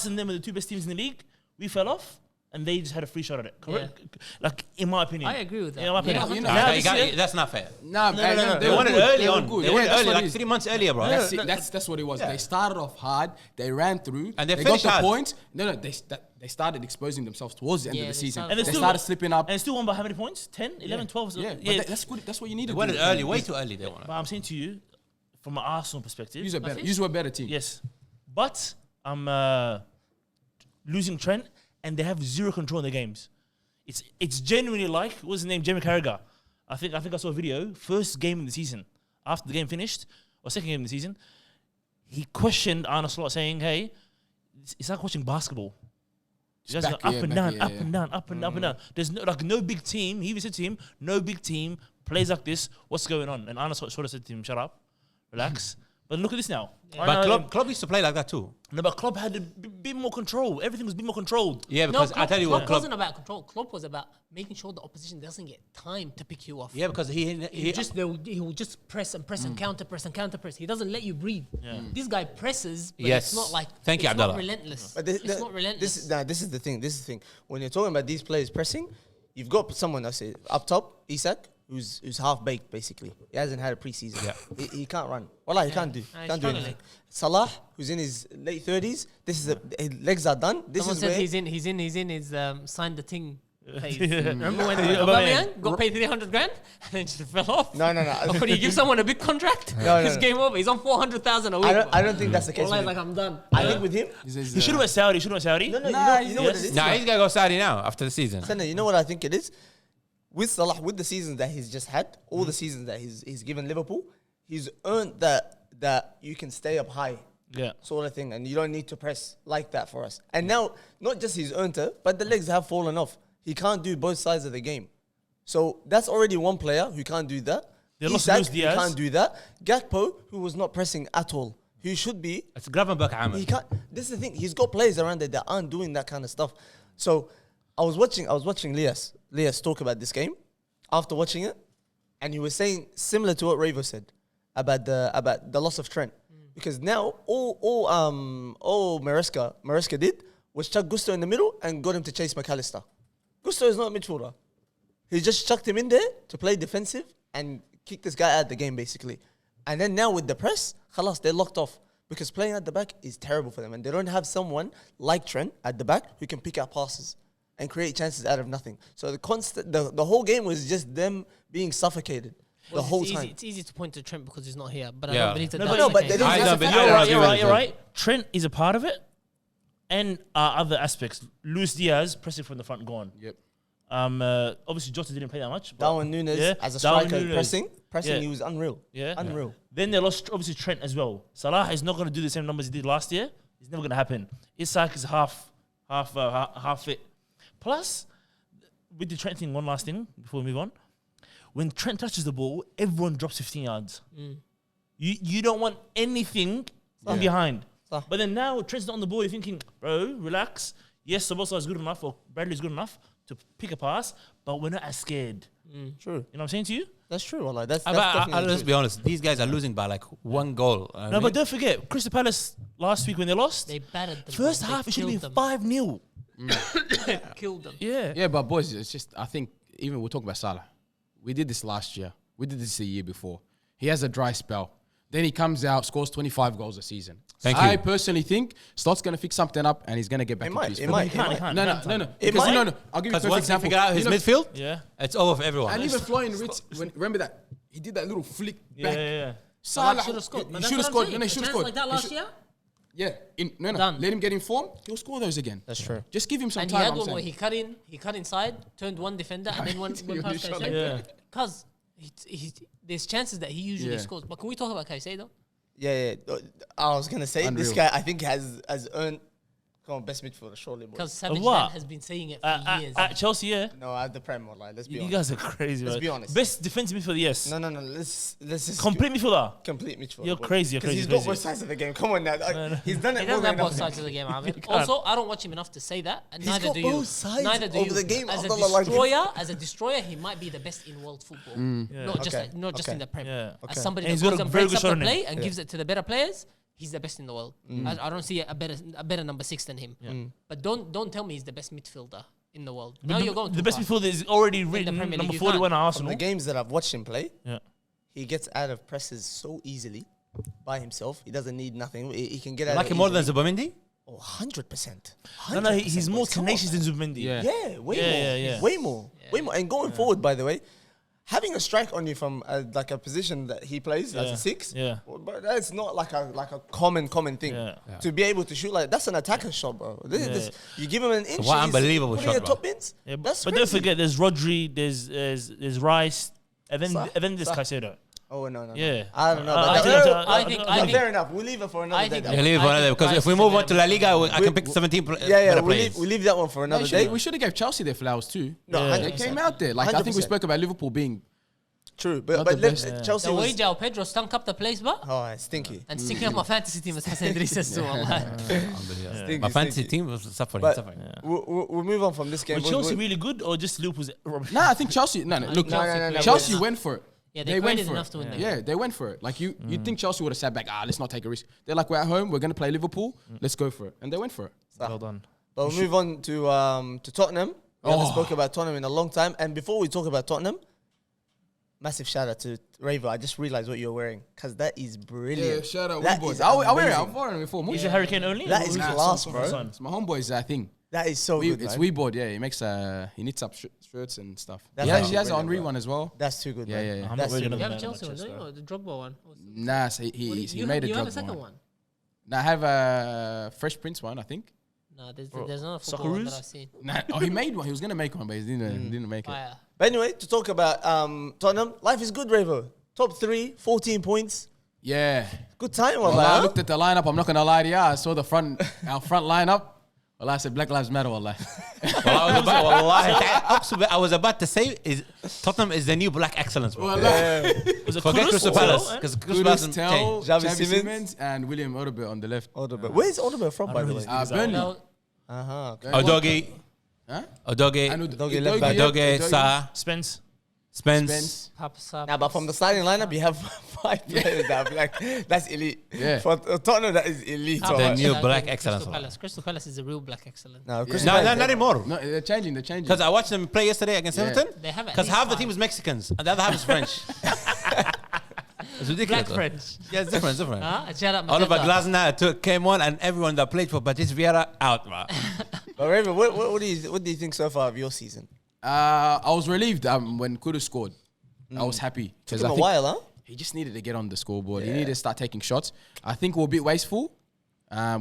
Speaker 3: and them were the two best teams in the league. We fell off. And they just had a free shot at it. Correct? Like, in my opinion.
Speaker 2: I agree with that.
Speaker 3: In my opinion.
Speaker 5: You know,
Speaker 3: Now
Speaker 4: You
Speaker 3: this
Speaker 4: got-
Speaker 3: year-
Speaker 4: that's not fair.
Speaker 5: Nah, man,
Speaker 4: They won it
Speaker 5: good.
Speaker 4: early
Speaker 5: They were
Speaker 4: on.
Speaker 5: good.
Speaker 4: They won it
Speaker 5: that's
Speaker 4: early,
Speaker 5: what it
Speaker 4: like
Speaker 5: is.
Speaker 4: 3 months earlier, bro.
Speaker 5: That's it. That's what it was. They started off hard. They ran through.
Speaker 4: And they
Speaker 5: got
Speaker 4: finished
Speaker 5: the
Speaker 4: hard.
Speaker 5: points. No, they started exposing themselves towards the end of
Speaker 2: Yeah,
Speaker 5: the
Speaker 2: they
Speaker 5: season.
Speaker 2: started-
Speaker 3: And
Speaker 5: They
Speaker 3: still-
Speaker 5: started slipping up.
Speaker 3: And still won by how many points? 10, 11, 12?
Speaker 5: Yeah, but that's good. That's what you need
Speaker 4: They
Speaker 5: to
Speaker 4: won
Speaker 5: do.
Speaker 4: it early, way too early. They won it.
Speaker 3: But I'm saying to you, from an Arsenal perspective,
Speaker 5: Use a better team.
Speaker 3: yes. But I'm losing Trent, and they have zero control in their games. It's genuinely like, what's his name, Jamie Carragher. I think I saw a video, first game of the season, after the game finished, or second game of the season, he questioned Arne Slot saying, hey, it's like watching basketball. You guys
Speaker 5: back,
Speaker 3: go up
Speaker 5: yeah,
Speaker 3: and
Speaker 5: back,
Speaker 3: down,
Speaker 5: yeah,
Speaker 3: up
Speaker 5: yeah.
Speaker 3: and down, up and up and down. There's no big team. He even said to him, no big team plays like this. What's going on? And Arne sort of said to him, shut up, relax. But look at this now.
Speaker 4: But Klopp used to play like that too.
Speaker 3: No, but Klopp had a bit more control. Everything was a bit more controlled.
Speaker 4: Yeah, because I tell you what,
Speaker 2: Klopp
Speaker 4: Klopp.
Speaker 2: wasn't about control. Klopp was about making sure the opposition doesn't get time to pick you off.
Speaker 4: Yeah, because he
Speaker 2: He will just press and press and counter press. He doesn't let you breathe.
Speaker 3: Yeah.
Speaker 2: This guy presses, but
Speaker 4: Yes.
Speaker 2: it's not like
Speaker 4: Thank you,
Speaker 2: it's not
Speaker 4: Abdallah.
Speaker 2: relentless.
Speaker 1: But
Speaker 2: It's not relentless.
Speaker 1: This is the thing. This is the thing. When you're talking about these players pressing, you've got someone that's up top, Isak, who's half baked basically. He hasn't had a preseason.
Speaker 4: Yeah.
Speaker 1: He can't run. Wallah, he can't do.
Speaker 2: He's
Speaker 1: Can't do
Speaker 2: struggling.
Speaker 1: anything. Salah, who's in his late 30s. This is his legs are done. This
Speaker 2: Someone
Speaker 1: is
Speaker 2: said
Speaker 1: where
Speaker 2: he's in his signed the thing phase.
Speaker 3: Yeah.
Speaker 2: Remember when
Speaker 3: Yeah.
Speaker 2: Aubameyang got paid 300 grand and then just fell off?
Speaker 1: No.
Speaker 2: Or could you give someone a big contract?
Speaker 1: No,
Speaker 2: His
Speaker 1: no.
Speaker 2: game over. He's on 400,000 a week.
Speaker 1: I don't think that's the case.
Speaker 2: Wallah,
Speaker 1: With
Speaker 2: like
Speaker 1: him.
Speaker 2: I'm done.
Speaker 1: I think with him.
Speaker 3: He should have went Saudi.
Speaker 1: No,
Speaker 5: Nah,
Speaker 1: you know what it is.
Speaker 4: Nah, he's gonna go Saudi now after the season.
Speaker 1: Senna, you know what I think it is? With Salah, with the seasons that he's just had, all the seasons that he's given Liverpool, he's earned that you can stay up high.
Speaker 3: Yeah.
Speaker 1: Sort of thing, and you don't need to press like that for us. And now, not just he's earned it, but the legs have fallen off. He can't do both sides of the game. So that's already one player who can't do that.
Speaker 3: They lost
Speaker 1: Isak,
Speaker 3: Luis
Speaker 1: who
Speaker 3: Diaz.
Speaker 1: can't do that. Gakpo, who was not pressing at all, who should be.
Speaker 4: It's Gravenberg Ahmed.
Speaker 1: He can't. This is the thing. He's got players around there that aren't doing that kind of stuff. So I was watching Lias talk about this game after watching it, and he was saying similar to what Ravo said about the loss of Trent. Because now all Maresca did was chuck Gusto in the middle and got him to chase McAllister. Gusto is not a midfielder. He just chucked him in there to play defensive and kick this guy out of the game, basically. And then now with the press, khalas, they're locked off. Because playing at the back is terrible for them. And they don't have someone like Trent at the back who can pick out passes and create chances out of nothing. So the whole game was just them being suffocated the whole time.
Speaker 2: It's easy to point to Trent because he's not here, but
Speaker 4: Yeah.
Speaker 2: I don't believe that.
Speaker 1: No,
Speaker 2: that's
Speaker 1: no,
Speaker 2: the
Speaker 1: but
Speaker 2: case.
Speaker 1: they don't
Speaker 4: I
Speaker 1: justify
Speaker 4: don't
Speaker 1: it.
Speaker 4: believe-
Speaker 3: You're
Speaker 4: agree with
Speaker 3: right. Trent is a part of it, and other aspects. Luis Diaz pressing from the front, gone.
Speaker 5: Yep.
Speaker 3: Obviously Jota didn't play that much. But
Speaker 1: Darwin Núñez
Speaker 3: yeah,
Speaker 1: as a
Speaker 3: Darwin
Speaker 1: striker
Speaker 3: Núñez.
Speaker 1: pressing,
Speaker 3: Yeah.
Speaker 1: he was unreal.
Speaker 3: Yeah.
Speaker 1: Unreal.
Speaker 3: Then they lost obviously Trent as well. Salah is not going to do the same numbers he did last year. It's never going to happen. Isak is half fit. Plus, with the Trent thing, one last thing before we move on. When Trent touches the ball, everyone drops 15 yards. You don't want anything from behind.
Speaker 1: Sah.
Speaker 3: But then now Trent's not on the ball. You're thinking, bro, relax. Yes, Sabosa is good enough, or Bradley's good enough to pick a pass, but we're not as scared.
Speaker 1: True.
Speaker 3: You know what I'm saying to you?
Speaker 1: That's true. Wallah. That's
Speaker 4: But
Speaker 1: definitely
Speaker 4: let's
Speaker 1: true.
Speaker 4: be honest, these guys are losing by like one goal.
Speaker 3: No, but don't forget, Crystal Palace last week when they lost,
Speaker 2: They battered them.
Speaker 3: first
Speaker 2: They
Speaker 3: half it should have
Speaker 2: killed
Speaker 3: been
Speaker 2: them.
Speaker 3: 5-0.
Speaker 2: Killed them.
Speaker 3: Yeah.
Speaker 5: Yeah, but boys, it's just, I think, even we're talking about Salah. We did this last year. We did this the year before. He has a dry spell. Then he comes out, scores 25 goals a season.
Speaker 4: Thank
Speaker 5: I
Speaker 4: you.
Speaker 5: personally think Slot's going to fix something up and he's going to get back
Speaker 1: It
Speaker 5: into
Speaker 1: might.
Speaker 5: his
Speaker 1: It
Speaker 5: form.
Speaker 1: might.
Speaker 3: He can't.
Speaker 5: No.
Speaker 1: It
Speaker 5: Because
Speaker 1: might.
Speaker 5: no. I'll give you a
Speaker 4: Because
Speaker 5: perfect
Speaker 4: once they
Speaker 5: example.
Speaker 4: figure out his
Speaker 5: You know,
Speaker 4: midfield,
Speaker 3: Yeah.
Speaker 4: it's over for everyone.
Speaker 5: and even Florian Ritz, remember that? He did that little flick
Speaker 3: Yeah,
Speaker 5: back.
Speaker 3: yeah.
Speaker 5: Salah
Speaker 2: should have scored.
Speaker 5: He should have scored. No, he should have scored.
Speaker 2: Like that
Speaker 5: He
Speaker 2: last
Speaker 5: should-
Speaker 2: year?
Speaker 5: Yeah,
Speaker 2: Done.
Speaker 5: let him get in form. He'll score those again.
Speaker 1: That's true.
Speaker 5: Just give him some
Speaker 2: And
Speaker 5: time.
Speaker 2: he had
Speaker 5: I'm
Speaker 2: one where
Speaker 5: saying.
Speaker 2: he cut inside, turned one defender, and then one pass
Speaker 5: shot
Speaker 2: to
Speaker 3: Yeah.
Speaker 2: Because there's chances that he usually
Speaker 5: Yeah.
Speaker 2: scores. But can we talk about Caicedo?
Speaker 1: Yeah. I was gonna say this
Speaker 5: Unreal.
Speaker 1: guy. I think has earned. Come on, best midfielder, surely. Boy.
Speaker 2: Because Savage
Speaker 3: what?
Speaker 2: Dan has been saying it for years.
Speaker 3: At Chelsea, yeah.
Speaker 1: No, at the Prem, like, let's be
Speaker 3: You
Speaker 1: honest.
Speaker 3: guys are crazy.
Speaker 1: Let's
Speaker 3: right?
Speaker 1: be honest.
Speaker 3: Best defensive midfielder, yes.
Speaker 1: No. Let's just
Speaker 3: Complete midfielder.
Speaker 1: complete midfielder.
Speaker 3: You're crazy, you're
Speaker 1: Because
Speaker 3: crazy,
Speaker 1: he's
Speaker 3: crazy.
Speaker 1: got both sides of the game. Come on now.
Speaker 3: no.
Speaker 1: He's done it
Speaker 2: He
Speaker 1: more
Speaker 2: doesn't
Speaker 1: than
Speaker 2: have both
Speaker 1: enough.
Speaker 2: sides of the game, Ahmed.
Speaker 3: can't.
Speaker 2: Also, I don't watch him enough to say that, and
Speaker 1: He's
Speaker 2: neither
Speaker 1: got
Speaker 2: do you.
Speaker 1: both sides
Speaker 2: Neither do
Speaker 1: of
Speaker 2: you.
Speaker 1: the game.
Speaker 2: As a
Speaker 1: Allah, like-
Speaker 2: destroyer, he might be the best in world football.
Speaker 3: Yeah.
Speaker 2: Not just
Speaker 1: Okay,
Speaker 2: not just
Speaker 1: okay.
Speaker 2: in the Prem.
Speaker 3: Yeah.
Speaker 2: As somebody
Speaker 3: And
Speaker 2: that
Speaker 3: he's got
Speaker 2: goes
Speaker 3: a
Speaker 2: and
Speaker 3: very
Speaker 2: breaks
Speaker 3: good
Speaker 2: up
Speaker 3: shot
Speaker 2: the
Speaker 3: on him.
Speaker 2: play and gives it to the better players, he's the best in the world. I don't see a better number 6 than him. But don't tell me he's the best midfielder in the world. Now you're going
Speaker 3: The
Speaker 2: too
Speaker 3: best
Speaker 2: far.
Speaker 3: midfielder is already written
Speaker 2: Premier League,
Speaker 3: number
Speaker 2: you
Speaker 3: 41 at
Speaker 2: can't.
Speaker 1: From
Speaker 3: Arsenal.
Speaker 1: the games that I've watched him play,
Speaker 3: Yeah.
Speaker 1: he gets out of presses so easily by himself. He doesn't need nothing. He can get out.
Speaker 4: Like
Speaker 1: of
Speaker 4: him
Speaker 1: it
Speaker 4: more than
Speaker 1: easily.
Speaker 4: Zubimendi?
Speaker 1: Oh, 100%.
Speaker 3: No, he's more
Speaker 1: boys. Come on,
Speaker 3: tenacious
Speaker 1: man.
Speaker 3: than Zubimendi.
Speaker 5: Yeah.
Speaker 1: Yeah, way
Speaker 3: Yeah,
Speaker 1: more.
Speaker 3: yeah, yeah.
Speaker 1: Way more. Way more. And going forward, by the way, having a strike on you from like a position that he plays as
Speaker 3: Yeah.
Speaker 1: a 6,
Speaker 3: Yeah.
Speaker 1: but that's not like a common thing.
Speaker 3: Yeah.
Speaker 1: To be able to shoot like that's an attacker shot, bro. This, you give him an inch.
Speaker 4: What
Speaker 1: he's
Speaker 4: unbelievable
Speaker 1: putting
Speaker 4: shot,
Speaker 1: it
Speaker 4: bro.
Speaker 1: top bins.
Speaker 3: Yeah,
Speaker 1: That's
Speaker 3: but don't
Speaker 1: crazy.
Speaker 3: forget, there's Rodri, there's Rice, and then
Speaker 1: Sah.
Speaker 3: there's
Speaker 1: Sah.
Speaker 3: Caicedo.
Speaker 1: Oh no.
Speaker 3: Yeah.
Speaker 1: I don't know.
Speaker 3: I
Speaker 1: but
Speaker 3: think-
Speaker 1: that-
Speaker 3: I
Speaker 2: think-
Speaker 1: but
Speaker 2: I think-
Speaker 1: fair enough. We'll leave it for another
Speaker 2: I
Speaker 1: day.
Speaker 2: think-
Speaker 1: that
Speaker 4: Yeah,
Speaker 1: one.
Speaker 4: leave it for
Speaker 2: I
Speaker 4: another.
Speaker 2: think
Speaker 4: Because if
Speaker 2: Rice
Speaker 4: we
Speaker 2: is
Speaker 4: move
Speaker 2: a
Speaker 4: on to La Liga, I can pick 17
Speaker 1: Yeah,
Speaker 4: better
Speaker 1: we'll
Speaker 4: players.
Speaker 1: leave that one for
Speaker 5: No,
Speaker 1: another day.
Speaker 5: we should have gave Chelsea their flowers too.
Speaker 1: No,
Speaker 3: Yeah.
Speaker 5: They
Speaker 1: 100%.
Speaker 5: came out there. Like I think we
Speaker 1: 100%.
Speaker 5: spoke about Liverpool being
Speaker 1: True, but
Speaker 5: Not the best.
Speaker 1: Chelsea
Speaker 2: The
Speaker 1: was.
Speaker 2: way João Pedro stunk up the place, but
Speaker 1: Stinky.
Speaker 2: and sticking up my fantasy team as Hassan Idris says to Allah.
Speaker 1: Stinky,
Speaker 4: My fantasy
Speaker 1: stinky.
Speaker 4: team was suffering.
Speaker 1: But
Speaker 4: suffering.
Speaker 1: we'll move on from this game.
Speaker 3: Was Chelsea really good or just Liverpool's rubbish?
Speaker 5: Nah, I think Chelsea. No. Look,
Speaker 2: No,
Speaker 5: Chelsea
Speaker 2: no.
Speaker 5: went for it.
Speaker 2: Yeah, they
Speaker 5: went
Speaker 2: created
Speaker 5: for
Speaker 2: enough
Speaker 5: it.
Speaker 2: to win the
Speaker 5: Yeah, they went for it. Like you'd think Chelsea would have sat back. Let's not take a risk. They're like, we're at home. We're gonna play Liverpool. Let's go for it, and they went for it.
Speaker 3: Well done.
Speaker 1: But we'll move on to Tottenham. We haven't
Speaker 5: Oh.
Speaker 1: spoke about Tottenham in a long time. And before we talk about Tottenham, massive shout out to Raver. I just realized what you're wearing because that is brilliant.
Speaker 5: shout out,
Speaker 1: That
Speaker 5: boys.
Speaker 1: is
Speaker 5: I wear it.
Speaker 1: amazing.
Speaker 5: I've worn it before.
Speaker 3: Is it Hurricane only?
Speaker 1: That
Speaker 3: Or
Speaker 1: is
Speaker 3: it-
Speaker 1: class, bro.
Speaker 5: It's my homeboy's thing.
Speaker 1: That is so good,
Speaker 5: It's
Speaker 1: man.
Speaker 5: Weeboard, yeah. He makes he knits up shirts and stuff.
Speaker 1: That's
Speaker 5: He has
Speaker 1: actually
Speaker 5: an
Speaker 1: brilliant,
Speaker 5: Henri
Speaker 1: bro.
Speaker 5: one as well.
Speaker 1: That's too good,
Speaker 5: Yeah,
Speaker 1: man.
Speaker 5: yeah, yeah.
Speaker 3: I'm not
Speaker 1: That's
Speaker 3: wearing
Speaker 1: too
Speaker 2: You
Speaker 1: good.
Speaker 2: have a
Speaker 3: another
Speaker 2: Chelsea one, don't you?
Speaker 3: Manchester.
Speaker 2: Or the Drogba one?
Speaker 5: Nah, so he made a
Speaker 2: You have a
Speaker 5: Drogba
Speaker 2: second
Speaker 5: one.
Speaker 2: one?
Speaker 5: Nah, I have a Fresh Prince one, I think.
Speaker 2: No, there's not a football one that I've seen.
Speaker 5: Nah, he made one. He was gonna make one, but he didn't make it.
Speaker 2: Fire.
Speaker 1: But anyway, to talk about Tottenham, life is good, Raver. Top 3, 14 points.
Speaker 5: Yeah.
Speaker 1: Good time,
Speaker 5: Well, I
Speaker 1: man.
Speaker 5: looked at the lineup. I'm not gonna lie to you. I saw our front lineup. Well, I said Black Lives Matter. Wallah.
Speaker 4: I was about to say is Tottenham is the new black excellence. Bro.
Speaker 3: Was it
Speaker 4: Forget
Speaker 3: Kudus
Speaker 4: Crystal
Speaker 3: or-
Speaker 4: Palace because Crystal Palace
Speaker 5: Kudus, Tell,
Speaker 1: Xavi
Speaker 5: Xavi
Speaker 1: Simons.
Speaker 5: Simmons, and William Odobert on the left.
Speaker 1: Odegaard. Where's Odegaard from, by the way?
Speaker 5: Burnley.
Speaker 2: No,
Speaker 1: Okay.
Speaker 4: Odogi,
Speaker 5: Huh?
Speaker 4: Odogi,
Speaker 1: Udogie left back.
Speaker 4: Odogi, Sa,
Speaker 3: Spence.
Speaker 4: Spence.
Speaker 5: Spence.
Speaker 1: Nah, but from the starting lineup, you have 5 players that are black. That's elite.
Speaker 5: Yeah.
Speaker 1: For Tottenham, that is elite.
Speaker 2: Can't
Speaker 4: The
Speaker 2: mention
Speaker 4: new
Speaker 2: that
Speaker 4: black
Speaker 2: again.
Speaker 4: excellence.
Speaker 2: Crystal Palace is the real black excellence.
Speaker 1: No,
Speaker 4: No, not anymore.
Speaker 5: No, they're changing.
Speaker 4: Because I watched them play yesterday against
Speaker 5: Yeah.
Speaker 4: Everton.
Speaker 2: They have at
Speaker 4: Because
Speaker 2: least
Speaker 4: half the
Speaker 2: five.
Speaker 4: team was Mexicans and the other half is French. It's ridiculous.
Speaker 2: Black French.
Speaker 4: Yeah, it's different.
Speaker 2: Huh? Shout out
Speaker 4: Oliver
Speaker 2: Mateta.
Speaker 4: Glasner came on and everyone that played for Patrice Vieira out. Bro.
Speaker 1: But Raven, what do you think so far of your season?
Speaker 5: I was relieved when Kudus scored. I was happy
Speaker 1: Took
Speaker 5: because
Speaker 1: him
Speaker 5: I
Speaker 1: a
Speaker 5: think
Speaker 1: while, huh?
Speaker 5: he just needed to get on the scoreboard. He needed to start taking shots. I think we're a bit wasteful.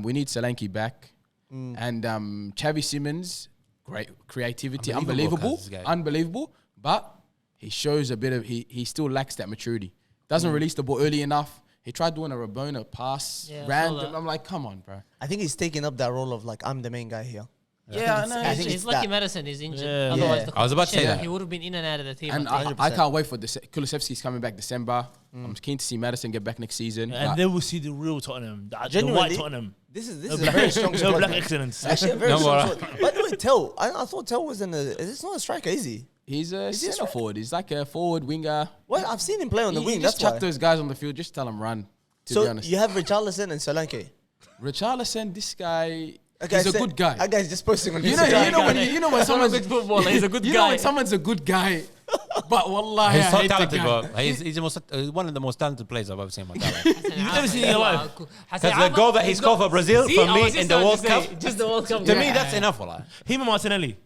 Speaker 5: We need Solanke back, and Xavi Simmons, great creativity,
Speaker 4: Unbelievable, this guy.
Speaker 5: unbelievable. But he shows a bit of he still lacks that maturity. Doesn't release the ball early enough. He tried doing a Rabona pass,
Speaker 2: Yeah, I saw
Speaker 5: random.
Speaker 2: that.
Speaker 5: I'm like, come on, bro.
Speaker 1: I think he's taking up that role of like, I'm the main guy here.
Speaker 5: Yeah, I know.
Speaker 1: I think
Speaker 2: He's
Speaker 1: it's
Speaker 2: lucky
Speaker 1: that.
Speaker 2: Madison is injured.
Speaker 3: Yeah.
Speaker 2: Otherwise,
Speaker 1: Yeah.
Speaker 2: the
Speaker 4: I was about to say
Speaker 2: competition,
Speaker 4: that.
Speaker 2: he would have been in and out of the team.
Speaker 5: And
Speaker 2: I think.
Speaker 5: I can't wait for Kulusevski's coming back December. I'm keen to see Madison get back next season.
Speaker 3: And
Speaker 5: but-
Speaker 3: then we'll see the real Tottenham. The white
Speaker 1: Genuinely,
Speaker 3: Tottenham.
Speaker 1: This is
Speaker 3: No
Speaker 1: a very strong
Speaker 3: no
Speaker 1: squad.
Speaker 3: black
Speaker 1: man.
Speaker 3: excellence.
Speaker 1: Actually, a very
Speaker 4: No
Speaker 1: strong
Speaker 4: more.
Speaker 1: squad. By the way, Tell, I thought Tell was it's not a striker, is he?
Speaker 5: He's a
Speaker 1: he a
Speaker 5: centre
Speaker 1: striker?
Speaker 5: forward. He's like a forward winger.
Speaker 1: Well, I've seen him play on the
Speaker 5: You
Speaker 1: wing.
Speaker 5: just
Speaker 1: That's
Speaker 5: chuck
Speaker 1: why.
Speaker 5: those guys on the field. Just tell them run. To be
Speaker 1: So
Speaker 5: honest,
Speaker 1: you have Richarlison and Solanke.
Speaker 5: Richarlison, this guy,
Speaker 1: Okay,
Speaker 5: he's a good guy.
Speaker 1: That guy's just posting on
Speaker 5: You
Speaker 1: Instagram.
Speaker 5: know when someone's
Speaker 2: good footballer. He's a good
Speaker 5: you know
Speaker 2: guy.
Speaker 5: when someone's a good guy, but wallahi,
Speaker 4: He's
Speaker 5: I
Speaker 4: so
Speaker 5: hate the
Speaker 4: talented,
Speaker 5: guy.
Speaker 4: bro. He's the most, one of the most talented players I've ever seen in my life.
Speaker 3: You've never seen it in your life.
Speaker 4: Because the goal that he scored for Brazil, for me, in the World Cup,
Speaker 2: Just the World Cup.
Speaker 4: to me, that's enough. Wallah.
Speaker 3: Him and Martinelli.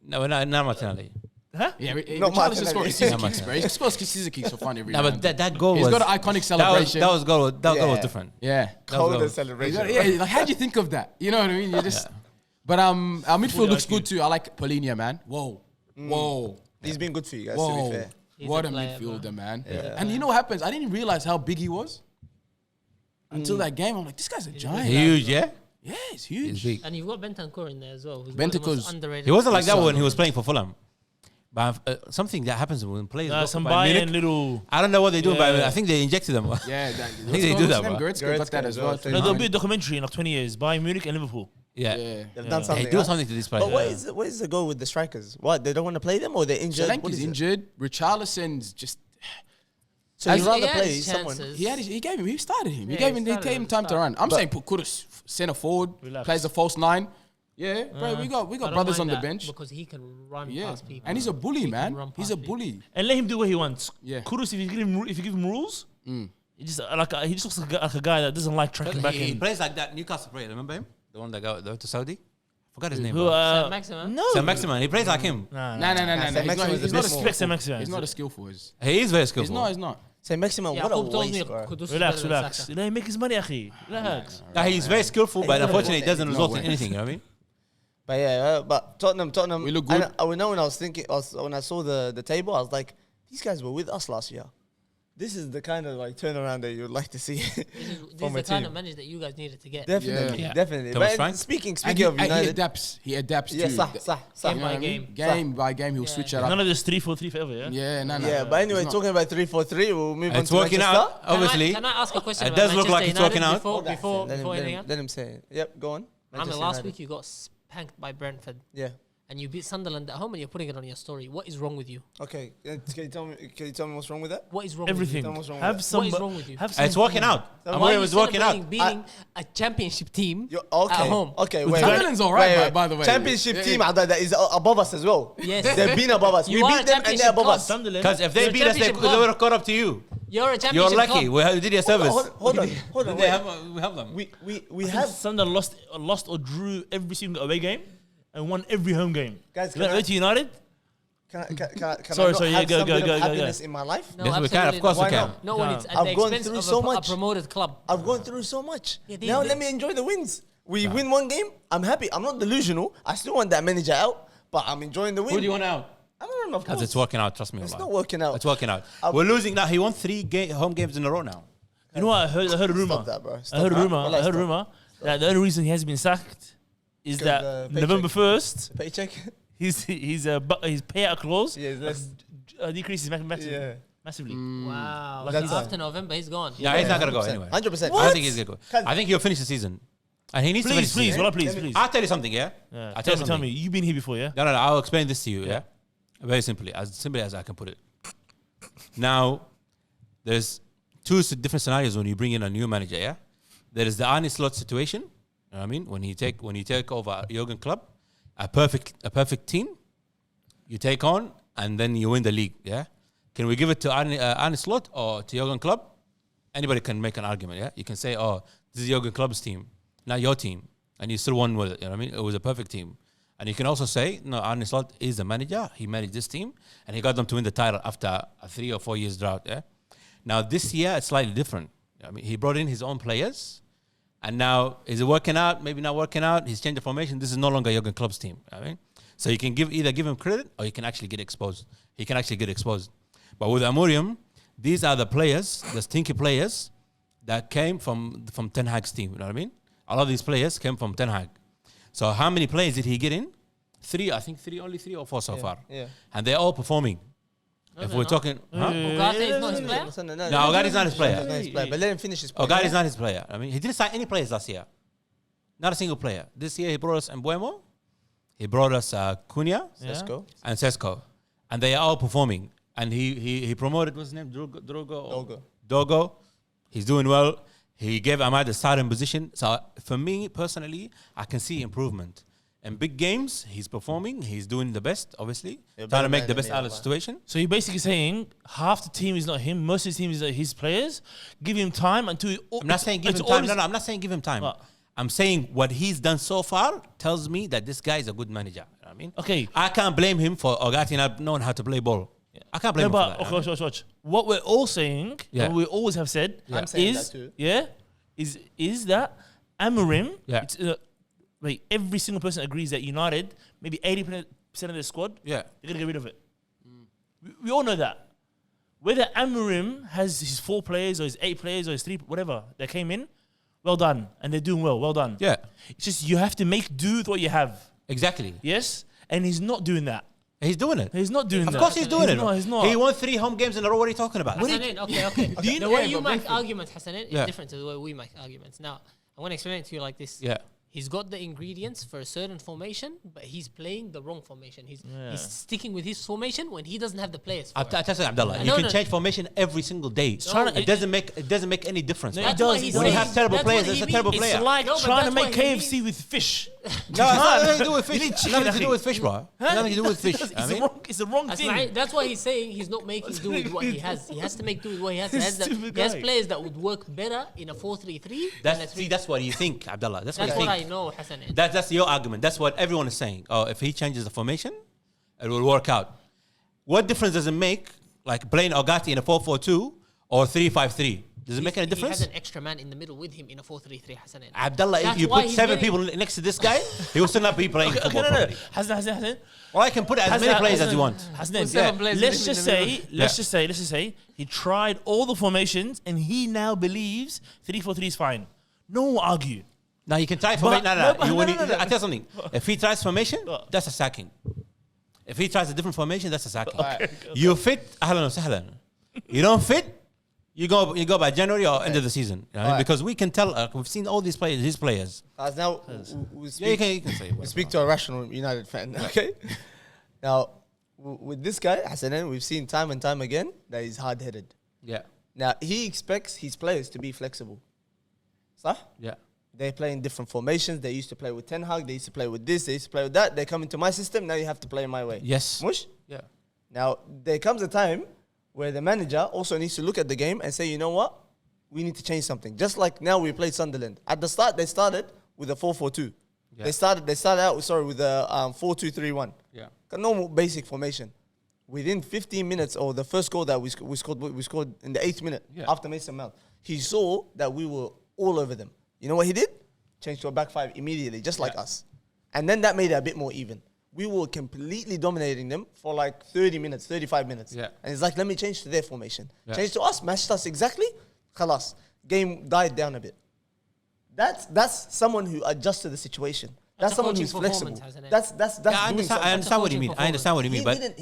Speaker 4: No, not Martinelli.
Speaker 3: Huh?
Speaker 5: Yeah,
Speaker 1: Not
Speaker 5: Richarlison scored
Speaker 1: Martinelli.
Speaker 5: scissor kicks, bro. He scores scissor kicks for fun every
Speaker 4: No,
Speaker 5: round.
Speaker 4: but that goal
Speaker 5: He's
Speaker 4: was...
Speaker 5: got an iconic celebration.
Speaker 4: That goal was
Speaker 1: Yeah.
Speaker 4: different.
Speaker 5: Yeah.
Speaker 1: Colder
Speaker 4: go.
Speaker 1: celebration.
Speaker 5: Yeah, like how'd you think of that? You know what I mean? You just. But our midfield looks
Speaker 3: IQ.
Speaker 5: good too. I like Paulinho, man. Whoa.
Speaker 1: He's been good for you guys, to
Speaker 5: Whoa.
Speaker 1: be fair.
Speaker 2: He's
Speaker 5: What
Speaker 2: a
Speaker 5: a
Speaker 2: player,
Speaker 5: midfielder, man.
Speaker 1: Yeah.
Speaker 5: And you know what happens? I didn't realize how big he was until that game. I'm like, this guy's a giant.
Speaker 4: Huge, yeah?
Speaker 5: Yeah, it's
Speaker 4: He's
Speaker 5: huge.
Speaker 4: big.
Speaker 2: And you've got Bentancur in there as well. Who's
Speaker 5: Bentancur's-
Speaker 2: one of the most underrated.
Speaker 4: He wasn't like that
Speaker 5: He's
Speaker 4: when he was
Speaker 5: so
Speaker 4: playing for Fulham. But something that happens when players go
Speaker 3: Some
Speaker 4: from Bayern
Speaker 3: Bayern
Speaker 4: Munich,
Speaker 3: little.
Speaker 4: I don't know what they do, but
Speaker 3: Yeah.
Speaker 4: I think they injected them.
Speaker 5: Yeah,
Speaker 4: think they do that, bro.
Speaker 5: Goretzka got that as well.
Speaker 1: Goretzka.
Speaker 3: No, there'll be a documentary in like 20 years. Bayern Munich and Liverpool.
Speaker 4: Yeah.
Speaker 5: Yeah.
Speaker 1: They've done something.
Speaker 4: Hey, do
Speaker 1: huh?
Speaker 4: something to this player.
Speaker 1: But what is the goal with the strikers? What, they don't want to play them or they're injured? What
Speaker 5: Solanke's
Speaker 1: is it?
Speaker 5: injured. Richarlison's just.
Speaker 1: So you'd
Speaker 2: He
Speaker 1: rather
Speaker 2: had
Speaker 1: play
Speaker 2: his
Speaker 1: someone.
Speaker 2: chances.
Speaker 5: He started him. He
Speaker 2: Yeah,
Speaker 5: gave
Speaker 2: he
Speaker 5: him
Speaker 2: started
Speaker 5: time
Speaker 2: at the
Speaker 5: to
Speaker 2: start.
Speaker 5: run. I'm saying put Kudus center forward,
Speaker 3: Relax.
Speaker 5: plays a false nine. Yeah, bro, we got
Speaker 2: I don't
Speaker 5: brothers on
Speaker 2: mind
Speaker 5: the
Speaker 2: that
Speaker 5: bench.
Speaker 2: because he can run
Speaker 5: Yeah,
Speaker 2: past people.
Speaker 5: and he's a bully,
Speaker 2: He can
Speaker 5: man.
Speaker 2: run
Speaker 5: He's
Speaker 2: past
Speaker 5: a
Speaker 2: people.
Speaker 5: bully.
Speaker 3: And let him do what he wants.
Speaker 5: Yeah.
Speaker 3: Kudus, if you give him rules, he just he just looks like a guy that doesn't like tracking back
Speaker 4: He
Speaker 3: in.
Speaker 4: plays like that Newcastle player. Remember him? The one that went to Saudi? Forgot his name.
Speaker 3: Who,
Speaker 2: Saint Maximin?
Speaker 3: no.
Speaker 4: Sam Maximan. He plays like him.
Speaker 3: Nah.
Speaker 5: No.
Speaker 1: Saint
Speaker 5: He's
Speaker 1: Maximin
Speaker 5: not
Speaker 1: is a
Speaker 5: a
Speaker 1: bit more-
Speaker 3: Respect Saint
Speaker 5: skillful.
Speaker 3: Maximin.
Speaker 5: He's not a skillful.
Speaker 4: He is very
Speaker 5: He's
Speaker 4: skillful.
Speaker 5: not.
Speaker 1: Say Maximum,
Speaker 2: Yeah,
Speaker 1: what a
Speaker 2: Hope told me
Speaker 1: waste, bro.
Speaker 2: Kudus is
Speaker 3: Relax,
Speaker 2: better than
Speaker 3: relax.
Speaker 2: Saka.
Speaker 3: Let him make his money, akhi. Relax.
Speaker 4: Nah, he's very skillful, but unfortunately, it doesn't
Speaker 5: No
Speaker 4: result in
Speaker 5: way.
Speaker 4: anything. You know what I mean?
Speaker 1: But yeah, but Tottenham.
Speaker 5: We look good.
Speaker 1: And I know when I was thinking, when I saw the table, I was like, these guys were with us last year. This is the kind of like turnaround that you would like to see
Speaker 2: This is
Speaker 1: from
Speaker 2: the
Speaker 1: a
Speaker 2: kind
Speaker 1: team.
Speaker 2: of manager that you guys needed to get.
Speaker 1: Definitely,
Speaker 3: Yeah.
Speaker 1: definitely.
Speaker 4: Thomas
Speaker 1: But
Speaker 4: Frank?
Speaker 1: speaking
Speaker 5: And
Speaker 1: of
Speaker 5: he
Speaker 1: United,
Speaker 5: adapts. He adapts
Speaker 1: yeah,
Speaker 5: too.
Speaker 1: sah.
Speaker 5: You
Speaker 2: Game
Speaker 5: know
Speaker 2: by
Speaker 5: what I mean?
Speaker 2: game.
Speaker 5: Game by game, he'll
Speaker 2: Yeah.
Speaker 5: switch it
Speaker 3: None
Speaker 5: up.
Speaker 3: of this 3-4-3 forever, yeah?
Speaker 5: Yeah, no.
Speaker 1: Yeah, but anyway,
Speaker 5: It's not.
Speaker 1: talking about 3-4-3, we'll move on
Speaker 4: It's
Speaker 1: to
Speaker 4: working
Speaker 1: Manchester.
Speaker 4: out, obviously.
Speaker 2: Can I ask a question?
Speaker 4: It
Speaker 2: about
Speaker 4: does look like
Speaker 2: Manchester
Speaker 4: it's working
Speaker 2: United
Speaker 4: out.
Speaker 2: Before
Speaker 1: Let
Speaker 2: anything else?
Speaker 1: him say it. Yep, go on.
Speaker 2: I mean,
Speaker 1: Manchester
Speaker 2: last
Speaker 1: United.
Speaker 2: week you got spanked by Brentford
Speaker 1: Yeah.
Speaker 2: and you beat Sunderland at home and you're putting it on your story. What is wrong with you?
Speaker 1: Okay. Can you tell me what's wrong with that?
Speaker 2: What is wrong
Speaker 3: Everything.
Speaker 2: with
Speaker 1: What's wrong with
Speaker 3: Have
Speaker 1: that?
Speaker 3: some.
Speaker 2: What is wrong with you?
Speaker 3: Have
Speaker 4: It's
Speaker 3: some
Speaker 4: working
Speaker 3: fun.
Speaker 4: out.
Speaker 2: you?
Speaker 4: I'm
Speaker 2: Why are
Speaker 4: worried
Speaker 2: you
Speaker 4: it's working out.
Speaker 2: celebrating beating a championship team
Speaker 1: You're, okay.
Speaker 2: at home?
Speaker 1: Okay,
Speaker 3: With
Speaker 1: wait.
Speaker 5: Sunderland's alright,
Speaker 1: Wait,
Speaker 5: by the way.
Speaker 1: Championship
Speaker 5: Yeah,
Speaker 1: team
Speaker 5: yeah.
Speaker 1: that is above us as well.
Speaker 2: Yes.
Speaker 1: They've been above us.
Speaker 2: You
Speaker 1: We
Speaker 2: are
Speaker 1: beat
Speaker 2: a
Speaker 1: them and they're
Speaker 2: championship
Speaker 1: above
Speaker 2: club.
Speaker 1: us.
Speaker 3: Sunderland.
Speaker 4: Because if they
Speaker 2: You're a
Speaker 4: beat us, they
Speaker 2: championship
Speaker 4: would
Speaker 2: club.
Speaker 4: have caught up to you.
Speaker 2: You're a
Speaker 4: You're
Speaker 2: championship
Speaker 4: lucky.
Speaker 2: club.
Speaker 4: We did your service.
Speaker 1: Hold on.
Speaker 4: They
Speaker 1: Wait.
Speaker 4: have them.
Speaker 1: We
Speaker 3: I think
Speaker 1: have
Speaker 3: Sunderland lost or drew every single away game and won every home game.
Speaker 1: Guys,
Speaker 3: You
Speaker 1: can
Speaker 3: got
Speaker 1: I-
Speaker 3: away to United?
Speaker 1: Can
Speaker 3: Sorry,
Speaker 1: I not
Speaker 3: sorry, yeah,
Speaker 1: have
Speaker 3: go,
Speaker 1: some
Speaker 3: go,
Speaker 1: bit
Speaker 3: go,
Speaker 1: of
Speaker 3: go,
Speaker 1: happiness
Speaker 3: go.
Speaker 1: in my life?
Speaker 2: No,
Speaker 4: Yes, we can. Of
Speaker 2: absolutely
Speaker 4: course
Speaker 2: not.
Speaker 4: we can.
Speaker 2: No, when it's at
Speaker 1: I've
Speaker 2: the
Speaker 1: gone
Speaker 2: expense
Speaker 1: through
Speaker 2: of
Speaker 1: so
Speaker 2: a
Speaker 1: much.
Speaker 2: promoted club.
Speaker 1: I've gone through so much.
Speaker 2: Yeah,
Speaker 1: Now
Speaker 2: they-
Speaker 1: let me enjoy the wins. We win one game, I'm happy. I'm not delusional. I still want that manager out, but I'm enjoying the win.
Speaker 4: Who do you want out?
Speaker 1: I don't know, of
Speaker 4: Because
Speaker 1: course.
Speaker 4: it's working out. Trust me.
Speaker 1: It's
Speaker 4: wallahi.
Speaker 1: not working out.
Speaker 4: It's working out.
Speaker 1: I've-
Speaker 4: We're losing now. He won 3 home games in a row now.
Speaker 3: You know what? I heard a rumor.
Speaker 1: Stop that, bro.
Speaker 3: I heard a rumor.
Speaker 1: Well,
Speaker 3: I heard a
Speaker 1: stop.
Speaker 3: rumor that the only reason he has been sacked is
Speaker 1: 'Cause
Speaker 3: that
Speaker 1: the paycheck.
Speaker 3: November 1st,
Speaker 1: Paycheck?
Speaker 3: his payout clause
Speaker 1: Yeah, that's-
Speaker 3: decreases
Speaker 1: Yeah.
Speaker 3: massively.
Speaker 2: Wow.
Speaker 3: That's
Speaker 2: After November, he's gone.
Speaker 4: Yeah, he's not gonna go anyway.
Speaker 1: 100%.
Speaker 4: I don't think he's gonna go. I think he'll finish the season, and he needs to finish.
Speaker 3: Please,
Speaker 4: the
Speaker 3: please,
Speaker 4: season.
Speaker 3: well, please.
Speaker 4: I'll tell you something. Yeah.
Speaker 3: Yeah.
Speaker 4: I'll
Speaker 3: Tell
Speaker 4: tell you
Speaker 3: me. You've been here before, yeah?
Speaker 4: No. I'll explain this to you. Yeah. Very simply as I can put it. Now, there's 2 different scenarios when you bring in a new manager. Yeah. There is the Arne Slot situation. You know what I mean? When you take over Jurgen Klopp, a perfect team, you take on and then you win the league. Yeah. Can we give it to Arne Slot or to Jurgen Klopp? Anybody can make an argument. Yeah. You can say, oh, this is Jurgen Klopp's team, not your team, and you still won with it. You know what I mean? It was a perfect team. And you can also say, no, Arne Slot is the manager. He managed this team, and he got them to win the title after a 3 or 4 years drought. Yeah. Now this year it's slightly different. I mean, he brought in his own players, and now is it working out? Maybe not working out. He's changed the formation. This is no longer Jurgen Klopp's team. I mean, so you can either give him credit or you can actually get exposed. He can actually get exposed. But with Amorim, these are the players, the stinky players that came from Ten Hag's team. You know what I mean? A lot of these players came from Ten Hag. So how many players did he get in? 3, I think only 3 or 4 so far.
Speaker 1: Yeah.
Speaker 4: And they're all performing. If
Speaker 2: they're
Speaker 4: we're
Speaker 2: not.
Speaker 4: talking, huh?
Speaker 2: Ugarte is not his player.
Speaker 4: No, Ugarte not his player.
Speaker 1: Not his player. But let him finish his point.
Speaker 4: Ugarte not his player. I mean, he didn't sign any players last year. Not a single player. This year he brought us Mbuemo. He brought us Cunha
Speaker 1: Let's go.
Speaker 4: and Sesko. And they are all performing. And he promoted, what's his name? Dogo. He's doing well. He gave Ahmad a starting position. So for me, personally, I can see improvement. In big games, he's performing. He's doing the best, obviously.
Speaker 1: Yeah,
Speaker 4: Trying to
Speaker 1: better
Speaker 4: make
Speaker 1: man
Speaker 4: the
Speaker 1: than
Speaker 4: best
Speaker 1: me,
Speaker 4: out of the
Speaker 1: man.
Speaker 4: situation.
Speaker 3: So you're basically saying half the team is not him, most of the team is his players. Give him time until
Speaker 4: I'm not saying give him time. No, I'm not saying give him time.
Speaker 3: What?
Speaker 4: I'm saying what he's done so far tells me that this guy is a good manager. You know what I mean?
Speaker 3: Okay.
Speaker 4: I can't blame him for Ogati not knowing how to play ball. I can't blame him
Speaker 3: but
Speaker 4: for that.
Speaker 3: watch. What we're all saying,
Speaker 4: Yeah.
Speaker 3: what we always have said,
Speaker 1: I'm saying
Speaker 3: is
Speaker 1: that too.
Speaker 3: is that Amorim?
Speaker 4: Yeah.
Speaker 3: It's, every single person agrees that United, maybe 80% of their squad,
Speaker 4: Yeah.
Speaker 3: they're gonna get rid of it. We all know that. Whether Amorim has his 4 players or his 8 players or his 3, whatever, that came in, well done, and they're doing well. Well done.
Speaker 4: Yeah.
Speaker 3: It's just you have to make do with what you have.
Speaker 4: Exactly.
Speaker 3: Yes, and he's not doing that.
Speaker 4: He's doing it.
Speaker 3: He's not doing that.
Speaker 4: Of course he's doing it.
Speaker 3: He's not.
Speaker 4: He won 3 home games in a row. What are you talking about?
Speaker 2: Hassanin, okay.
Speaker 3: Do you
Speaker 2: The
Speaker 3: know-
Speaker 2: way
Speaker 3: yeah,
Speaker 2: you
Speaker 3: but
Speaker 2: make
Speaker 3: Brentford-
Speaker 2: arguments, Hassanin, is
Speaker 4: Yeah.
Speaker 2: different to the way we make arguments. Now, I want to explain it to you like this.
Speaker 4: Yeah.
Speaker 2: He's got the ingredients for a certain formation, but he's playing the wrong formation. He's sticking with his formation when he doesn't have the players for
Speaker 4: I'll
Speaker 2: it.
Speaker 4: tell you, Abdullah. You
Speaker 2: No,
Speaker 4: can
Speaker 2: no.
Speaker 4: change formation every single day. It doesn't make any difference.
Speaker 3: No,
Speaker 4: bro.
Speaker 3: it does.
Speaker 2: he's
Speaker 4: When you
Speaker 2: saying-
Speaker 4: have terrible
Speaker 2: that's
Speaker 4: players,
Speaker 2: what
Speaker 4: there's
Speaker 2: he
Speaker 4: a terrible
Speaker 2: means.
Speaker 4: player.
Speaker 3: It's like
Speaker 2: No, but
Speaker 3: trying to
Speaker 2: that's
Speaker 3: make
Speaker 2: what he
Speaker 3: KFC with fish.
Speaker 4: No, it's nothing to do with fish.
Speaker 3: You need chicken,
Speaker 4: Nothing to do
Speaker 3: akhi.
Speaker 4: with fish, bro. Nothing to do with fish.
Speaker 3: It's the wrong
Speaker 2: That's
Speaker 3: thing.
Speaker 2: right. That's why he's saying he's not making do with what he has. He has to make do with what he has. He has,
Speaker 3: Stupid
Speaker 2: he has
Speaker 3: guy.
Speaker 2: players that would work better in a 4-3-3 than a 3.
Speaker 4: That's what you think, Abdullah. That's what
Speaker 2: That's
Speaker 4: you
Speaker 2: what
Speaker 4: think.
Speaker 2: I know, Hassanin.
Speaker 4: That's your argument. That's what everyone is saying. Oh, if he changes the formation, it will work out. What difference does it make, like playing Ogati in a 4-4-2 or 3-5-3? Does it make any
Speaker 2: He
Speaker 4: difference?
Speaker 2: has an extra man in the middle with him in a 4-3-3, Hassanin.
Speaker 4: Abdullah, if
Speaker 2: That's
Speaker 4: you
Speaker 2: why
Speaker 4: put
Speaker 2: he's
Speaker 4: 7
Speaker 2: getting-
Speaker 4: people next to this guy, he will still not be playing football
Speaker 3: No.
Speaker 4: properly.
Speaker 3: Hassan.
Speaker 4: Well, I can put as many players as you want.
Speaker 3: Hassan,
Speaker 2: seven players
Speaker 3: let's
Speaker 2: with him
Speaker 3: just
Speaker 2: in the
Speaker 3: say,
Speaker 2: middle.
Speaker 3: let's just say, he tried all the formations and he now believes 3-4-3 is fine. No one will argue.
Speaker 4: Now you can try formation.
Speaker 3: But-
Speaker 4: No.
Speaker 3: no, but-
Speaker 4: You- when
Speaker 3: no,
Speaker 4: you-
Speaker 3: no, no.
Speaker 4: I tell you something. If he tries formation,
Speaker 3: What?
Speaker 4: that's a sacking. If he tries a different formation, that's a sacking.
Speaker 1: Okay.
Speaker 4: You fit, ahlan wa sahlan. You don't fit, you go by January or end of the season. You know what I mean?
Speaker 1: Alright.
Speaker 4: Because we can tell, we've seen all these players, his players.
Speaker 1: As now we
Speaker 4: Yeah, you
Speaker 1: speak,
Speaker 4: can say
Speaker 1: we speak to a rational United fan. Okay. Now, with this guy Hassanin, we've seen time and time again that he's hard-headed.
Speaker 4: Yeah.
Speaker 1: Now he expects his players to be flexible. Sah?
Speaker 4: Yeah.
Speaker 1: They play in different formations. They used to play with Ten Hag. They used to play with this. They used to play with that. They come into my system. Now you have to play my way.
Speaker 4: Yes.
Speaker 1: Mush?
Speaker 4: Yeah.
Speaker 1: Now, there comes a time where the manager also needs to look at the game and say, you know what? We need to change something. Just like now we played Sunderland. At the start, they started with a 4-4-2.
Speaker 4: Yeah.
Speaker 1: They started out, with a 4-2-3-1.
Speaker 4: Yeah.
Speaker 1: A normal basic formation. Within 15 minutes, or the first goal that we scored in the 8th minute
Speaker 4: Yeah.
Speaker 1: after Mason Mount, he saw that we were all over them. You know what he did? Changed to a back 5 immediately, just like us. And then that made it a bit more even. We were completely dominating them for like 30 minutes, 35 minutes.
Speaker 4: Yeah.
Speaker 1: And it's like, let me change to their formation.
Speaker 4: Yeah.
Speaker 1: Change to us, matched us exactly. Khalas. Game died down a bit. That's someone who adjusts to the situation. That's
Speaker 2: a
Speaker 1: someone
Speaker 2: coaching
Speaker 1: who's flexible.
Speaker 2: performance, hasn't it?
Speaker 1: That's
Speaker 4: Yeah, I
Speaker 1: doing
Speaker 4: understand.
Speaker 1: something.
Speaker 4: I understand what you mean. I understand what you mean. But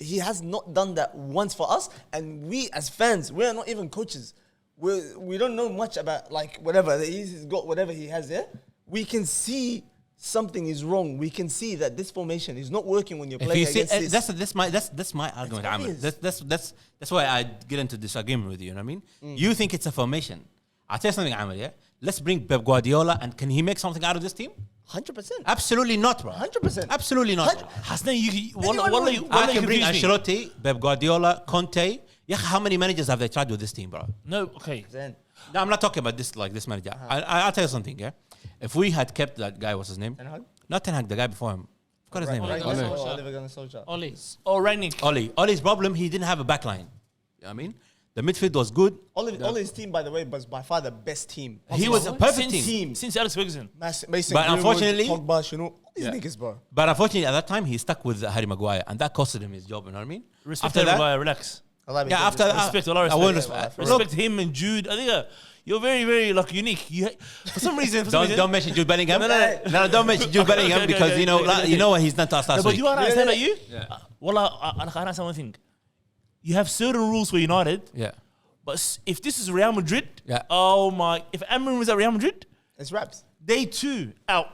Speaker 1: He has not done that once for us. And we as fans, we are not even coaches. We don't know much about like whatever. He's got whatever he has there. We can see something is wrong. We can see that this formation is not working when you're
Speaker 4: if
Speaker 1: playing
Speaker 4: you see,
Speaker 1: against this.
Speaker 4: that's my argument.
Speaker 1: obvious.
Speaker 4: Amr. That's why I get into disagreement with you. You know what I mean? You think it's a formation. I'll tell you something, Amr. Yeah, let's bring Pep Guardiola, and can he make something out of this team?
Speaker 1: 100%.
Speaker 4: Absolutely not, bro.
Speaker 1: 100%.
Speaker 4: Absolutely not.
Speaker 3: Hassan,
Speaker 4: I can bring Ancelotti, Pep Guardiola, Conte. Yeah, how many managers have they tried with this team, bro?
Speaker 3: No, okay.
Speaker 1: Then
Speaker 4: No, I'm not talking about this manager. I'll tell you something. Yeah, if we had kept that guy, what's his name?
Speaker 1: Ten Hag?
Speaker 4: Not Ten Hag, the guy before him. Forgot his name.
Speaker 2: Ole
Speaker 4: Right?
Speaker 2: Gunnar
Speaker 1: Ole.
Speaker 2: Solskjaer.
Speaker 1: Oliver Gunnar Solskjaer.
Speaker 2: Oli.
Speaker 3: Oh, Rangnick.
Speaker 4: Ole's problem, he didn't have a backline. You know what I mean? The midfield was good.
Speaker 1: Ole's team, by the way, was by far the best team.
Speaker 4: He was a perfect
Speaker 3: Since-
Speaker 4: team.
Speaker 3: Since Alex Ferguson.
Speaker 1: Mason
Speaker 4: But
Speaker 1: Greenwood,
Speaker 4: unfortunately-
Speaker 1: Pogba, you know, all these
Speaker 4: Yeah.
Speaker 1: niggas, bro.
Speaker 4: But unfortunately, at that time, he stuck with Harry Maguire, and that costed him his job. You know what I mean?
Speaker 3: Respect
Speaker 4: After that,
Speaker 3: everybody, relax.
Speaker 4: yeah. After that,
Speaker 3: Respect, a lot of
Speaker 4: I won't
Speaker 3: respect.
Speaker 4: respect.
Speaker 3: Respect him and Jude. I think you're very, very like unique. For some reason,
Speaker 4: Don't mention Jude Bellingham.
Speaker 3: No.
Speaker 4: Don't mention Jude Bellingham
Speaker 3: Okay,
Speaker 4: because
Speaker 3: okay,
Speaker 4: you know
Speaker 3: okay.
Speaker 4: you know what he's done to us
Speaker 3: No,
Speaker 4: last
Speaker 3: but
Speaker 4: week.
Speaker 3: you want to understand that you?
Speaker 4: Yeah.
Speaker 3: I understand one thing. You have certain rules for United,
Speaker 4: Yeah.
Speaker 3: but if this is Real Madrid,
Speaker 4: Yeah.
Speaker 3: oh my! If Amorim was at Real Madrid,
Speaker 1: It's raps.
Speaker 3: they too out.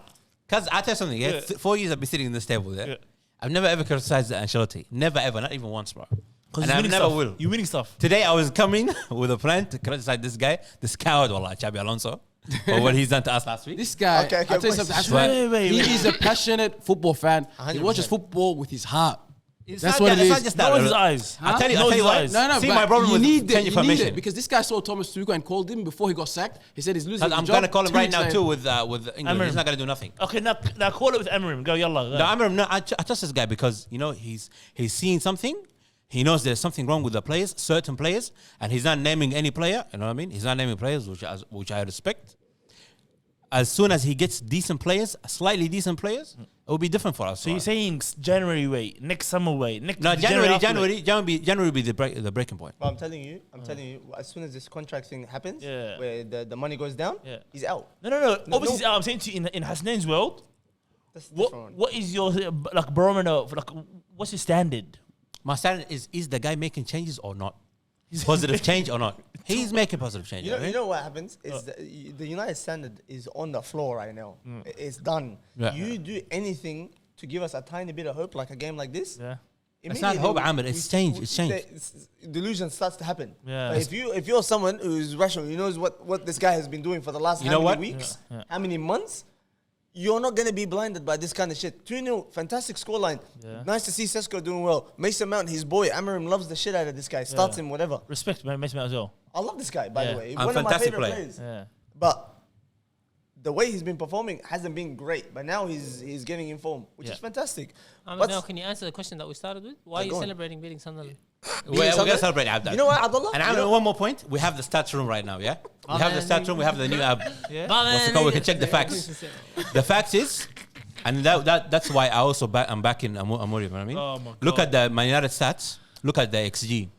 Speaker 4: Because I tell you something. Yeah.
Speaker 3: Yeah.
Speaker 4: 4 years I've been sitting in this table. Yeah.
Speaker 3: Yeah.
Speaker 4: I've never ever criticized Ancelotti. Never ever, not even once, bro.
Speaker 3: Because
Speaker 4: And I never will.
Speaker 3: You're winning stuff.
Speaker 4: Today I was coming with a plan to criticize this guy, this coward, wallah, Xabi Alonso, for what he's done to us last week.
Speaker 5: This guy,
Speaker 1: Okay,
Speaker 5: I'll tell you
Speaker 1: wait.
Speaker 5: something.
Speaker 3: Wait.
Speaker 5: He is a passionate football fan. He
Speaker 1: 100%.
Speaker 5: watches football with his heart. That's what it
Speaker 4: It's
Speaker 5: is.
Speaker 4: not just
Speaker 3: Not
Speaker 4: that.
Speaker 3: with his eyes.
Speaker 4: I'll tell you
Speaker 3: Not with his
Speaker 4: why.
Speaker 3: eyes.
Speaker 5: No,
Speaker 4: See,
Speaker 5: but
Speaker 4: my problem
Speaker 5: you
Speaker 4: with
Speaker 5: need
Speaker 4: changing
Speaker 5: it
Speaker 4: formation.
Speaker 5: because this guy saw Thomas Tuchel and called him before he got sacked. He said he's losing his
Speaker 4: I'm
Speaker 5: job.
Speaker 4: going to call him
Speaker 5: 2
Speaker 4: right
Speaker 5: weeks
Speaker 4: now
Speaker 5: later.
Speaker 4: too with England.
Speaker 3: Amram.
Speaker 4: He's not going to do nothing.
Speaker 3: Okay, now call it with Amarim. Go, yalla.
Speaker 4: No, Amram, I trust this guy because he's seeing something. He knows there's something wrong with the players, certain players, and he's not naming any player. You know what I mean? He's not naming players, which I respect. As soon as he gets decent players, slightly decent players, it will be different for us.
Speaker 3: So you're saying January wait, next summer wait, next
Speaker 4: no,
Speaker 3: January after wait.
Speaker 4: January will be the breaking point.
Speaker 1: But I'm telling you, as soon as this contract thing happens,
Speaker 3: Yeah.
Speaker 1: where the money goes down,
Speaker 3: Yeah.
Speaker 1: he's out.
Speaker 3: No. Obviously, he's out. I'm saying to you, in Hasnain's world,
Speaker 1: That's the different one.
Speaker 3: what is your barometer? What's your standard?
Speaker 4: My standard is the guy making changes or not? Positive change or not? He's making positive change.
Speaker 1: You know what happens is the United standard is on the floor right now. It's done.
Speaker 4: Yeah.
Speaker 1: You do anything to give us a tiny bit of hope, like a game like this.
Speaker 3: Yeah.
Speaker 4: It's not hope, Ahmed. It's change. It's change.
Speaker 1: Delusion starts to happen.
Speaker 3: Yeah.
Speaker 1: But if you're someone who's rational, you knows what this guy has been doing for the last how many weeks, how many months, you're not going to be blinded by this kind of shit. 2-0, fantastic scoreline.
Speaker 3: Yeah.
Speaker 1: Nice to see Sesko doing well. Mason Mount, his boy, Amarim loves the shit out of this guy. Starts him, whatever.
Speaker 3: Respect, man. Mason Mount as well.
Speaker 1: I love this guy, by
Speaker 3: Yeah.
Speaker 1: the way.
Speaker 4: I'm
Speaker 1: One of my
Speaker 4: fantastic
Speaker 1: favorite
Speaker 4: player.
Speaker 1: players.
Speaker 3: Yeah.
Speaker 1: But the way he's been performing hasn't been great. But now he's getting in form, which is fantastic.
Speaker 2: Now, can you answer the question that we started with? Why are you
Speaker 1: go on.
Speaker 2: celebrating beating Sunderland?
Speaker 4: We're going to celebrate Abdul.
Speaker 1: You know what, Abdullah?
Speaker 4: And Ahmed, one more point. We have the stats room right now, yeah? We have the stats room. We have the new app.
Speaker 3: Yeah.
Speaker 4: What's it called? We can check the facts. The fact is, and that's why I'm back in Amorim. You know what I mean?
Speaker 3: Oh my
Speaker 4: Look
Speaker 3: God.
Speaker 4: at the Man United stats. Look at the XG.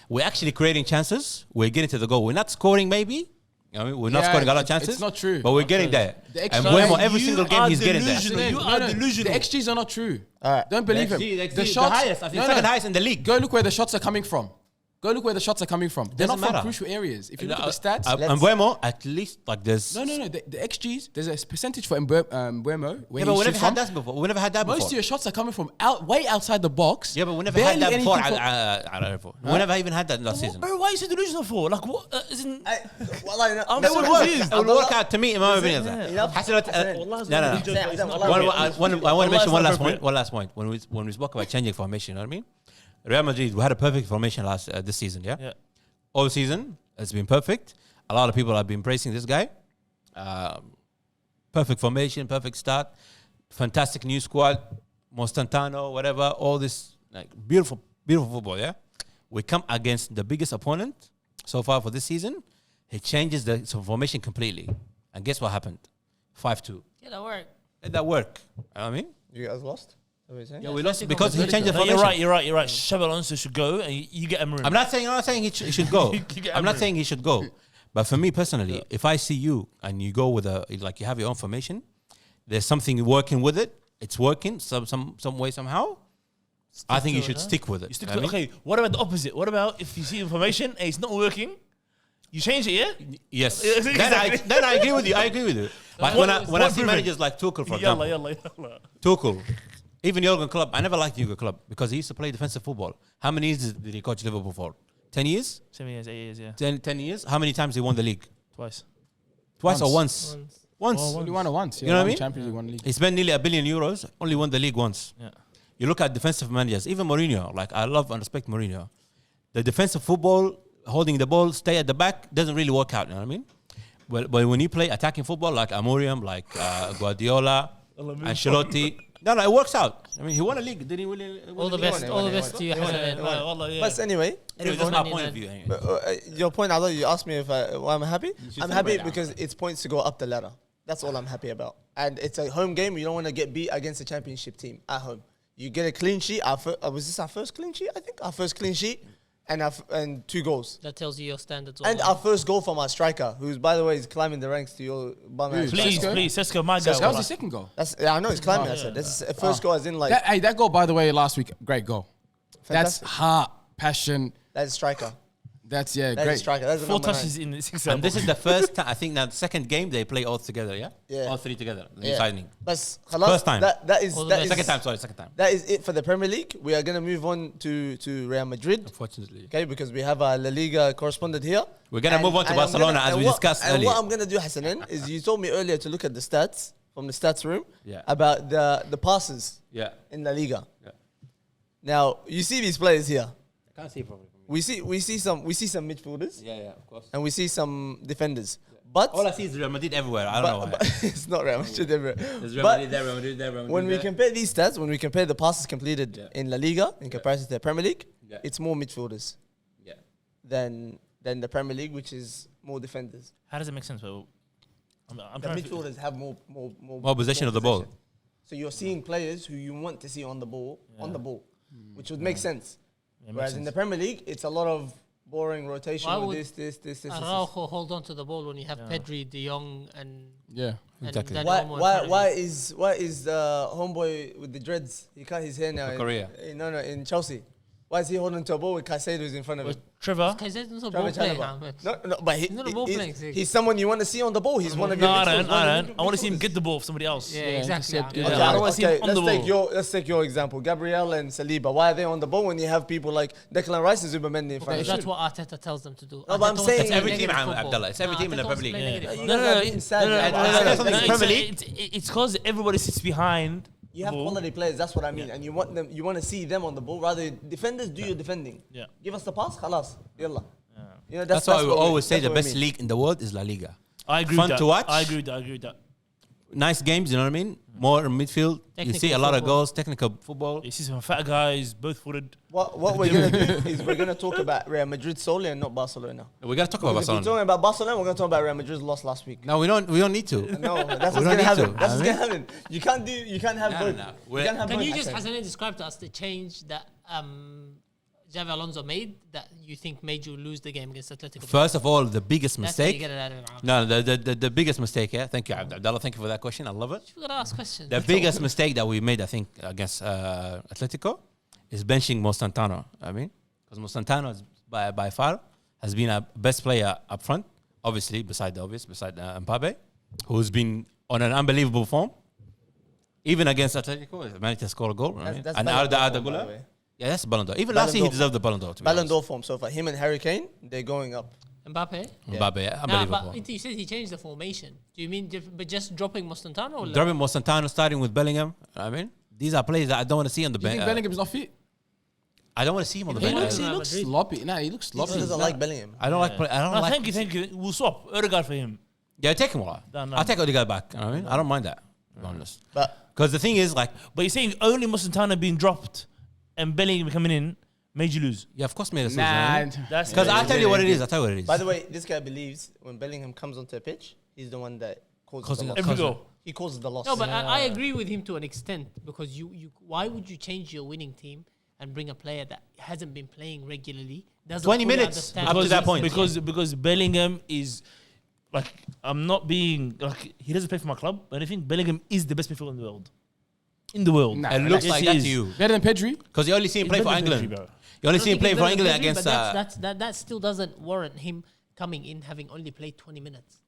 Speaker 4: We're actually creating chances. We're getting to the goal. We're not scoring, maybe. You know, we're not scoring a lot of chances.
Speaker 5: It's not true.
Speaker 4: But we're getting there.
Speaker 5: The
Speaker 4: And
Speaker 5: XG
Speaker 4: Buemo, every
Speaker 3: You
Speaker 4: single game,
Speaker 3: are
Speaker 4: he's getting there.
Speaker 3: delusional. You are delusional.
Speaker 5: The XGs are not true.
Speaker 1: All right.
Speaker 5: Don't believe him.
Speaker 4: The highest, I think, second highest in the league.
Speaker 5: Go look where the shots are coming from. They're not
Speaker 4: Doesn't
Speaker 5: from
Speaker 4: matter.
Speaker 5: crucial areas. If you look at the stats.
Speaker 4: And Buemo, at least, like there's...
Speaker 5: No. The XGs, there's a percentage for Buemo. Where
Speaker 4: Yeah,
Speaker 5: he
Speaker 4: but we never
Speaker 5: shoots
Speaker 4: had
Speaker 5: from.
Speaker 4: that before. We never had that before.
Speaker 5: Most of your shots are coming from way outside the box.
Speaker 4: Yeah, but we never had that
Speaker 5: Barely
Speaker 4: before.
Speaker 5: anything from-
Speaker 4: We never even had that last season.
Speaker 3: Bro, why are you so delusional for? Like, what? Isn't...
Speaker 1: I'm
Speaker 3: so confused.
Speaker 4: It will work out to me, in my opinion.
Speaker 1: Enough.
Speaker 3: Wallahi,
Speaker 4: I want to mention one last
Speaker 3: appropriate.
Speaker 4: point. When we spoke about changing formation, you know what I mean? Real Madrid, we had a perfect formation this season, yeah?
Speaker 3: Yeah.
Speaker 4: All season, it's been perfect. A lot of people have been praising this guy. Perfect formation, perfect start. Fantastic new squad. Mostantano, whatever. All this like beautiful football, yeah? We come against the biggest opponent so far for this season. He changes the formation completely. And guess what happened? 5-2.
Speaker 2: Yeah, that worked.
Speaker 4: Let that work. You know what I mean?
Speaker 1: You guys lost? Is that what you're saying?
Speaker 4: Yeah, we lost
Speaker 2: Atletico
Speaker 4: because he
Speaker 2: was
Speaker 4: changed the
Speaker 3: No,
Speaker 4: formation.
Speaker 3: you're right. Xabi Alonso should go, and you get Amarim.
Speaker 4: I'm not saying he should go.
Speaker 3: You get
Speaker 4: I'm not
Speaker 3: Amarim.
Speaker 4: saying he should go. But for me personally, if I see you and you go with you have your own formation, there's something working with it. It's working some way somehow. I think you should stick with it.
Speaker 3: You stick
Speaker 4: You know
Speaker 3: to,
Speaker 4: what I mean?
Speaker 3: okay, what about the opposite? What about if you see information and it's not working, you change it, yeah?
Speaker 4: Yes.
Speaker 3: Exactly.
Speaker 4: Then I agree with you. Like when I see
Speaker 3: improvement?
Speaker 4: managers like Tuchel, for example.
Speaker 3: Yalla.
Speaker 4: Tuchel, even Jurgen Klopp. I never liked Jurgen Klopp because he used to play defensive football. How many years did he coach Liverpool for? 10 years?
Speaker 3: 7 years, 8 years, yeah.
Speaker 4: 10 years? How many times he won the league?
Speaker 3: Twice.
Speaker 4: Twice or once? Once.
Speaker 5: Only won it once.
Speaker 4: You know what I mean?
Speaker 5: Champions League, won league.
Speaker 4: He spent nearly €1 billion, only won the league once.
Speaker 3: Yeah.
Speaker 4: You look at defensive managers, even Mourinho, like I love and respect Mourinho. The defensive football, holding the ball, stay at the back, doesn't really work out, you know what I mean? But when you play attacking football like Amorim, like Guardiola, Ancelotti, it works out. I mean, he won a league. Didn't he really?
Speaker 2: All the best to you, Hassan.
Speaker 1: But anyway,
Speaker 4: Anyway, that's my point of view. Anyway.
Speaker 1: your point, although you asked me if why I'm happy.
Speaker 4: should
Speaker 1: I'm happy
Speaker 4: celebrate
Speaker 1: because it's points to go up the ladder. That's all I'm happy about. And it's a home game. You don't want to get beat against a championship team at home. You get a clean sheet. Was this our first clean sheet? I think our first clean sheet and 2 goals.
Speaker 2: That tells you your standards.
Speaker 1: And our first goal from our striker, who's by the way is climbing the ranks to your bum.
Speaker 3: Please, Sesko, my
Speaker 5: That was
Speaker 3: guy.
Speaker 5: the second goal.
Speaker 1: I know he's climbing. I said this is a first goal, as in like
Speaker 5: That goal, by the way, last week, great goal.
Speaker 1: fantastic.
Speaker 5: That's heart, passion.
Speaker 1: That's a striker.
Speaker 5: That's
Speaker 1: That's a
Speaker 5: great.
Speaker 1: striker. That's a
Speaker 3: 4
Speaker 1: number 9.
Speaker 3: touches in the 6
Speaker 4: And this is the first time, I think now the second game they play all together, yeah?
Speaker 1: Yeah.
Speaker 4: All 3 together. The new
Speaker 1: Yeah.
Speaker 4: signing.
Speaker 1: That's
Speaker 4: First time.
Speaker 1: That is
Speaker 2: All the
Speaker 1: that
Speaker 2: best.
Speaker 1: is
Speaker 4: Second time.
Speaker 1: That is it for the Premier League. We are gonna move on to Real Madrid.
Speaker 4: Unfortunately.
Speaker 1: Okay, because we have a La Liga correspondent here.
Speaker 4: We're going to move on to
Speaker 1: I'm
Speaker 4: Barcelona
Speaker 1: gonna-
Speaker 4: as
Speaker 1: and
Speaker 4: we
Speaker 1: what-
Speaker 4: discussed
Speaker 1: and
Speaker 4: earlier.
Speaker 1: what I'm going to do, Hassanin, is you told me earlier to look at the stats from the stats room
Speaker 4: Yeah.
Speaker 1: about the passes
Speaker 4: Yeah.
Speaker 1: in La Liga.
Speaker 4: Yeah.
Speaker 1: Now you see these players here.
Speaker 4: I can't see properly.
Speaker 1: We see some midfielders
Speaker 4: Yeah, of course.
Speaker 1: and we see some defenders. But
Speaker 4: All I see is Real Madrid everywhere. I don't know why.
Speaker 1: it's not Real Madrid everywhere.
Speaker 4: There's Real
Speaker 1: But
Speaker 4: Madrid there, Real Madrid there, Real Madrid
Speaker 1: when we
Speaker 4: there.
Speaker 1: compare these stats, when we compare the passes completed
Speaker 4: Yeah.
Speaker 1: in La Liga in comparison to the Premier League,
Speaker 4: Yeah.
Speaker 1: it's more midfielders
Speaker 4: Yeah.
Speaker 1: than the Premier League, which is more defenders.
Speaker 3: How does it make sense? Well, I'm
Speaker 1: The
Speaker 3: trying to
Speaker 1: midfielders have more
Speaker 4: possession of the ball.
Speaker 1: So you're seeing players who you want to see on the ball, which would make sense.
Speaker 3: Yeah,
Speaker 1: Whereas in the Premier League, it's a lot of boring rotation
Speaker 2: Why
Speaker 1: with
Speaker 2: would
Speaker 1: this.
Speaker 2: Araujo hold on to the ball when you have Pedri, De Jong, and
Speaker 5: Yeah.
Speaker 4: Exactly.
Speaker 2: Dani
Speaker 1: Why
Speaker 2: Olmo in front of
Speaker 1: why
Speaker 2: you.
Speaker 1: is homeboy with the dreads? He cut his hair now.
Speaker 4: Korea.
Speaker 1: In Chelsea. Why is he holding to a ball with Caicedo's in front of him?
Speaker 3: Trevor.
Speaker 2: Kaiser's not a
Speaker 1: Trevor
Speaker 2: ball player,
Speaker 1: Chalobah.
Speaker 2: man.
Speaker 1: No, but
Speaker 2: He's not a ball playing.
Speaker 1: he's someone you want to see on the ball. He's one of your
Speaker 3: No, I
Speaker 1: midfielders,
Speaker 3: don't.
Speaker 1: one of
Speaker 3: I
Speaker 1: your
Speaker 3: don't. I want to see him
Speaker 1: midfielders.
Speaker 3: get the ball for somebody else.
Speaker 2: Yeah, exactly.
Speaker 5: intercept,
Speaker 2: Yeah.
Speaker 5: yeah.
Speaker 3: I don't want to see him on the ball.
Speaker 1: Let's take your example. Gabriel and Saliba. Why are they on the ball when you have people like Declan Rice and Zubimendi in front
Speaker 2: Because
Speaker 1: of
Speaker 2: that's
Speaker 1: them?
Speaker 2: what Arteta tells them to do.
Speaker 1: No, but I'm
Speaker 2: Arteta wants to
Speaker 1: saying-
Speaker 2: play
Speaker 1: It's
Speaker 4: every team,
Speaker 2: negative football.
Speaker 4: Abdullah. It's every team in the
Speaker 2: Arteta wants
Speaker 4: Premier
Speaker 2: to play
Speaker 4: League.
Speaker 2: negative
Speaker 1: You
Speaker 3: No,
Speaker 1: guys
Speaker 3: no,
Speaker 1: are
Speaker 3: no.
Speaker 1: being sad, man.
Speaker 4: Premier League.
Speaker 3: It's because everybody sits behind.
Speaker 1: You have
Speaker 3: the ball.
Speaker 1: quality players, that's what I mean. And you want to see them on the ball. Rather, defenders, do your defending.
Speaker 3: Yeah.
Speaker 1: Give us the pass, khalas. Yalla. You know,
Speaker 4: That's why we
Speaker 1: what
Speaker 4: always say
Speaker 1: that's
Speaker 4: the
Speaker 1: what we
Speaker 4: best
Speaker 1: mean.
Speaker 4: league in the world is La Liga.
Speaker 3: I agree
Speaker 4: Fun
Speaker 3: with that.
Speaker 4: to watch.
Speaker 3: I agree with that.
Speaker 4: Nice games, you know what I mean? More in midfield. You see a
Speaker 2: Technical
Speaker 4: lot of
Speaker 2: football.
Speaker 4: goals, technical football.
Speaker 3: You see some fat guys, both footed.
Speaker 1: What we're going to do is we're going to talk about Real Madrid solely and not Barcelona.
Speaker 4: We got to talk about
Speaker 1: Because if we're
Speaker 4: Barcelona.
Speaker 1: talking about Barcelona, we're going to talk about Real Madrid's loss last week.
Speaker 4: No, we don't need to.
Speaker 1: No, that's
Speaker 4: We
Speaker 1: what's going
Speaker 4: don't
Speaker 1: to
Speaker 4: need
Speaker 1: happen.
Speaker 4: to.
Speaker 1: That's what's
Speaker 4: I
Speaker 1: going to happen. You can't have
Speaker 4: No,
Speaker 1: both.
Speaker 4: no.
Speaker 1: You can't have
Speaker 2: Can
Speaker 1: both
Speaker 2: you just,
Speaker 1: accents.
Speaker 2: Hasanin, describe to us the change that Xavi Alonso made that you think made you lose the game against Atletico?
Speaker 4: First of all, the biggest
Speaker 2: That's how you
Speaker 4: mistake.
Speaker 2: get it out of it.
Speaker 4: No, the biggest mistake, yeah. Thank you, Abdullah. Thank you for that question. I love it.
Speaker 2: You gotta ask questions.
Speaker 4: The biggest mistake that we made, I think, against Atletico is benching Mostantano. I mean, because Mostantano is by far has been a best player up front, obviously, beside Mbappe, who's been on an unbelievable form. Even against Atletico, he managed to score a goal. I mean.
Speaker 1: That's
Speaker 4: And
Speaker 1: Ballon
Speaker 4: Arda
Speaker 1: d'Or, by the
Speaker 4: Güler.
Speaker 1: way.
Speaker 4: Yeah, that's Ballon d'Or. Even
Speaker 1: Ballon
Speaker 4: last year, he
Speaker 1: d'Or
Speaker 4: deserved the Ballon d'Or. To be
Speaker 1: Ballon
Speaker 4: honest.
Speaker 1: d'Or form. So for him and Harry Kane, they're going up.
Speaker 2: Mbappe.
Speaker 4: Mbappe, yeah,
Speaker 2: Nah,
Speaker 4: unbelievable.
Speaker 2: but you said he changed the formation. Do you mean but just dropping Mostantano? Or
Speaker 4: Dropping Mostantano, starting with Bellingham. I mean, these are players that I don't want to see on the
Speaker 5: You think
Speaker 4: bench.
Speaker 5: Bellingham's not fit?
Speaker 4: I don't want to see him on the
Speaker 2: He
Speaker 4: bench.
Speaker 2: looks-
Speaker 5: He
Speaker 2: Real
Speaker 5: looks
Speaker 2: Madrid.
Speaker 5: sloppy. Nah, he looks
Speaker 1: He
Speaker 5: sloppy.
Speaker 1: doesn't like Bellingham.
Speaker 4: I don't like. I don't
Speaker 3: No,
Speaker 4: like.
Speaker 3: thank you. We'll swap Odegaard for him.
Speaker 4: Yeah, take him all.
Speaker 3: No.
Speaker 4: I'll take Odegaard back. You know what I mean, I don't mind that. To be honest,
Speaker 1: But
Speaker 4: because the thing is, like,
Speaker 3: But you're saying only Mostantano being dropped and Bellingham coming in made you lose.
Speaker 4: yeah, of course, made a
Speaker 5: Nah,
Speaker 3: That's
Speaker 4: because I'll tell you what it is. I'll tell you what it is.
Speaker 1: by the way, this guy believes when Bellingham comes onto a pitch, he's the one that causes
Speaker 4: Causing
Speaker 1: the
Speaker 4: a-
Speaker 1: loss.
Speaker 3: Every goal.
Speaker 1: He causes the loss.
Speaker 2: No, but I agree with him to an extent because you why would you change your winning team and bring a player that hasn't been playing regularly? Doesn't
Speaker 4: 20
Speaker 2: fully
Speaker 4: minutes
Speaker 2: understand
Speaker 4: up to
Speaker 2: the
Speaker 4: that
Speaker 2: system.
Speaker 4: point.
Speaker 3: Because Bellingham is like I'm not being like he doesn't play for my club, but I think Bellingham is the best midfielder in the world. In the world.
Speaker 5: Nah.
Speaker 4: It looks
Speaker 3: Yes,
Speaker 4: like
Speaker 3: he
Speaker 4: that
Speaker 3: is.
Speaker 4: to you
Speaker 5: Better than Pedri?
Speaker 4: because you only see him
Speaker 3: He's
Speaker 4: play for
Speaker 3: better than
Speaker 4: England.
Speaker 3: Pedri, bro.
Speaker 4: You only
Speaker 2: I
Speaker 4: see
Speaker 2: don't
Speaker 4: him play
Speaker 2: think
Speaker 4: for
Speaker 2: he's better
Speaker 4: England
Speaker 2: than Pedri,
Speaker 4: against.
Speaker 2: but that still doesn't warrant him coming in having only played 20 minutes.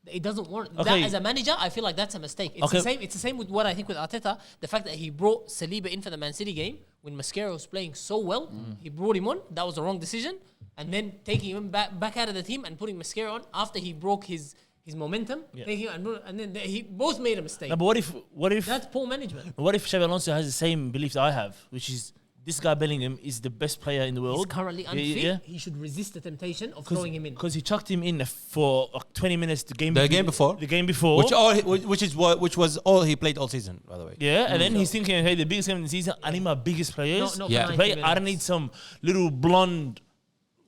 Speaker 2: It doesn't warrant
Speaker 3: Okay.
Speaker 2: that as a manager. I feel like that's a mistake. It's
Speaker 3: Okay.
Speaker 2: the same. It's the same with what I think with Arteta. The fact that he brought Saliba in for the Man City game when Mascherano was playing so well, he brought him on. That was the wrong decision. And then taking him back out of the team and putting Mascherano on after he broke his momentum, taking him and then he both made a mistake.
Speaker 3: No, but what if
Speaker 2: That's poor management.
Speaker 3: what if Xabi Alonso has the same belief that I have, which is this guy Bellingham is the best player in the world.
Speaker 2: He's currently
Speaker 3: Yeah,
Speaker 2: unfit.
Speaker 3: yeah.
Speaker 2: He should resist the temptation of throwing him in.
Speaker 3: Because he chucked him in for like 20 minutes the game
Speaker 4: The game before.
Speaker 3: The game before.
Speaker 4: Which was all he played all season, by the way.
Speaker 3: Yeah, and then he's thinking, hey, the biggest game in the season, I need my biggest players.
Speaker 2: No,
Speaker 4: Yeah.
Speaker 2: for
Speaker 3: to
Speaker 2: 90
Speaker 3: play. I don't need
Speaker 2: minutes.
Speaker 3: some little blonde,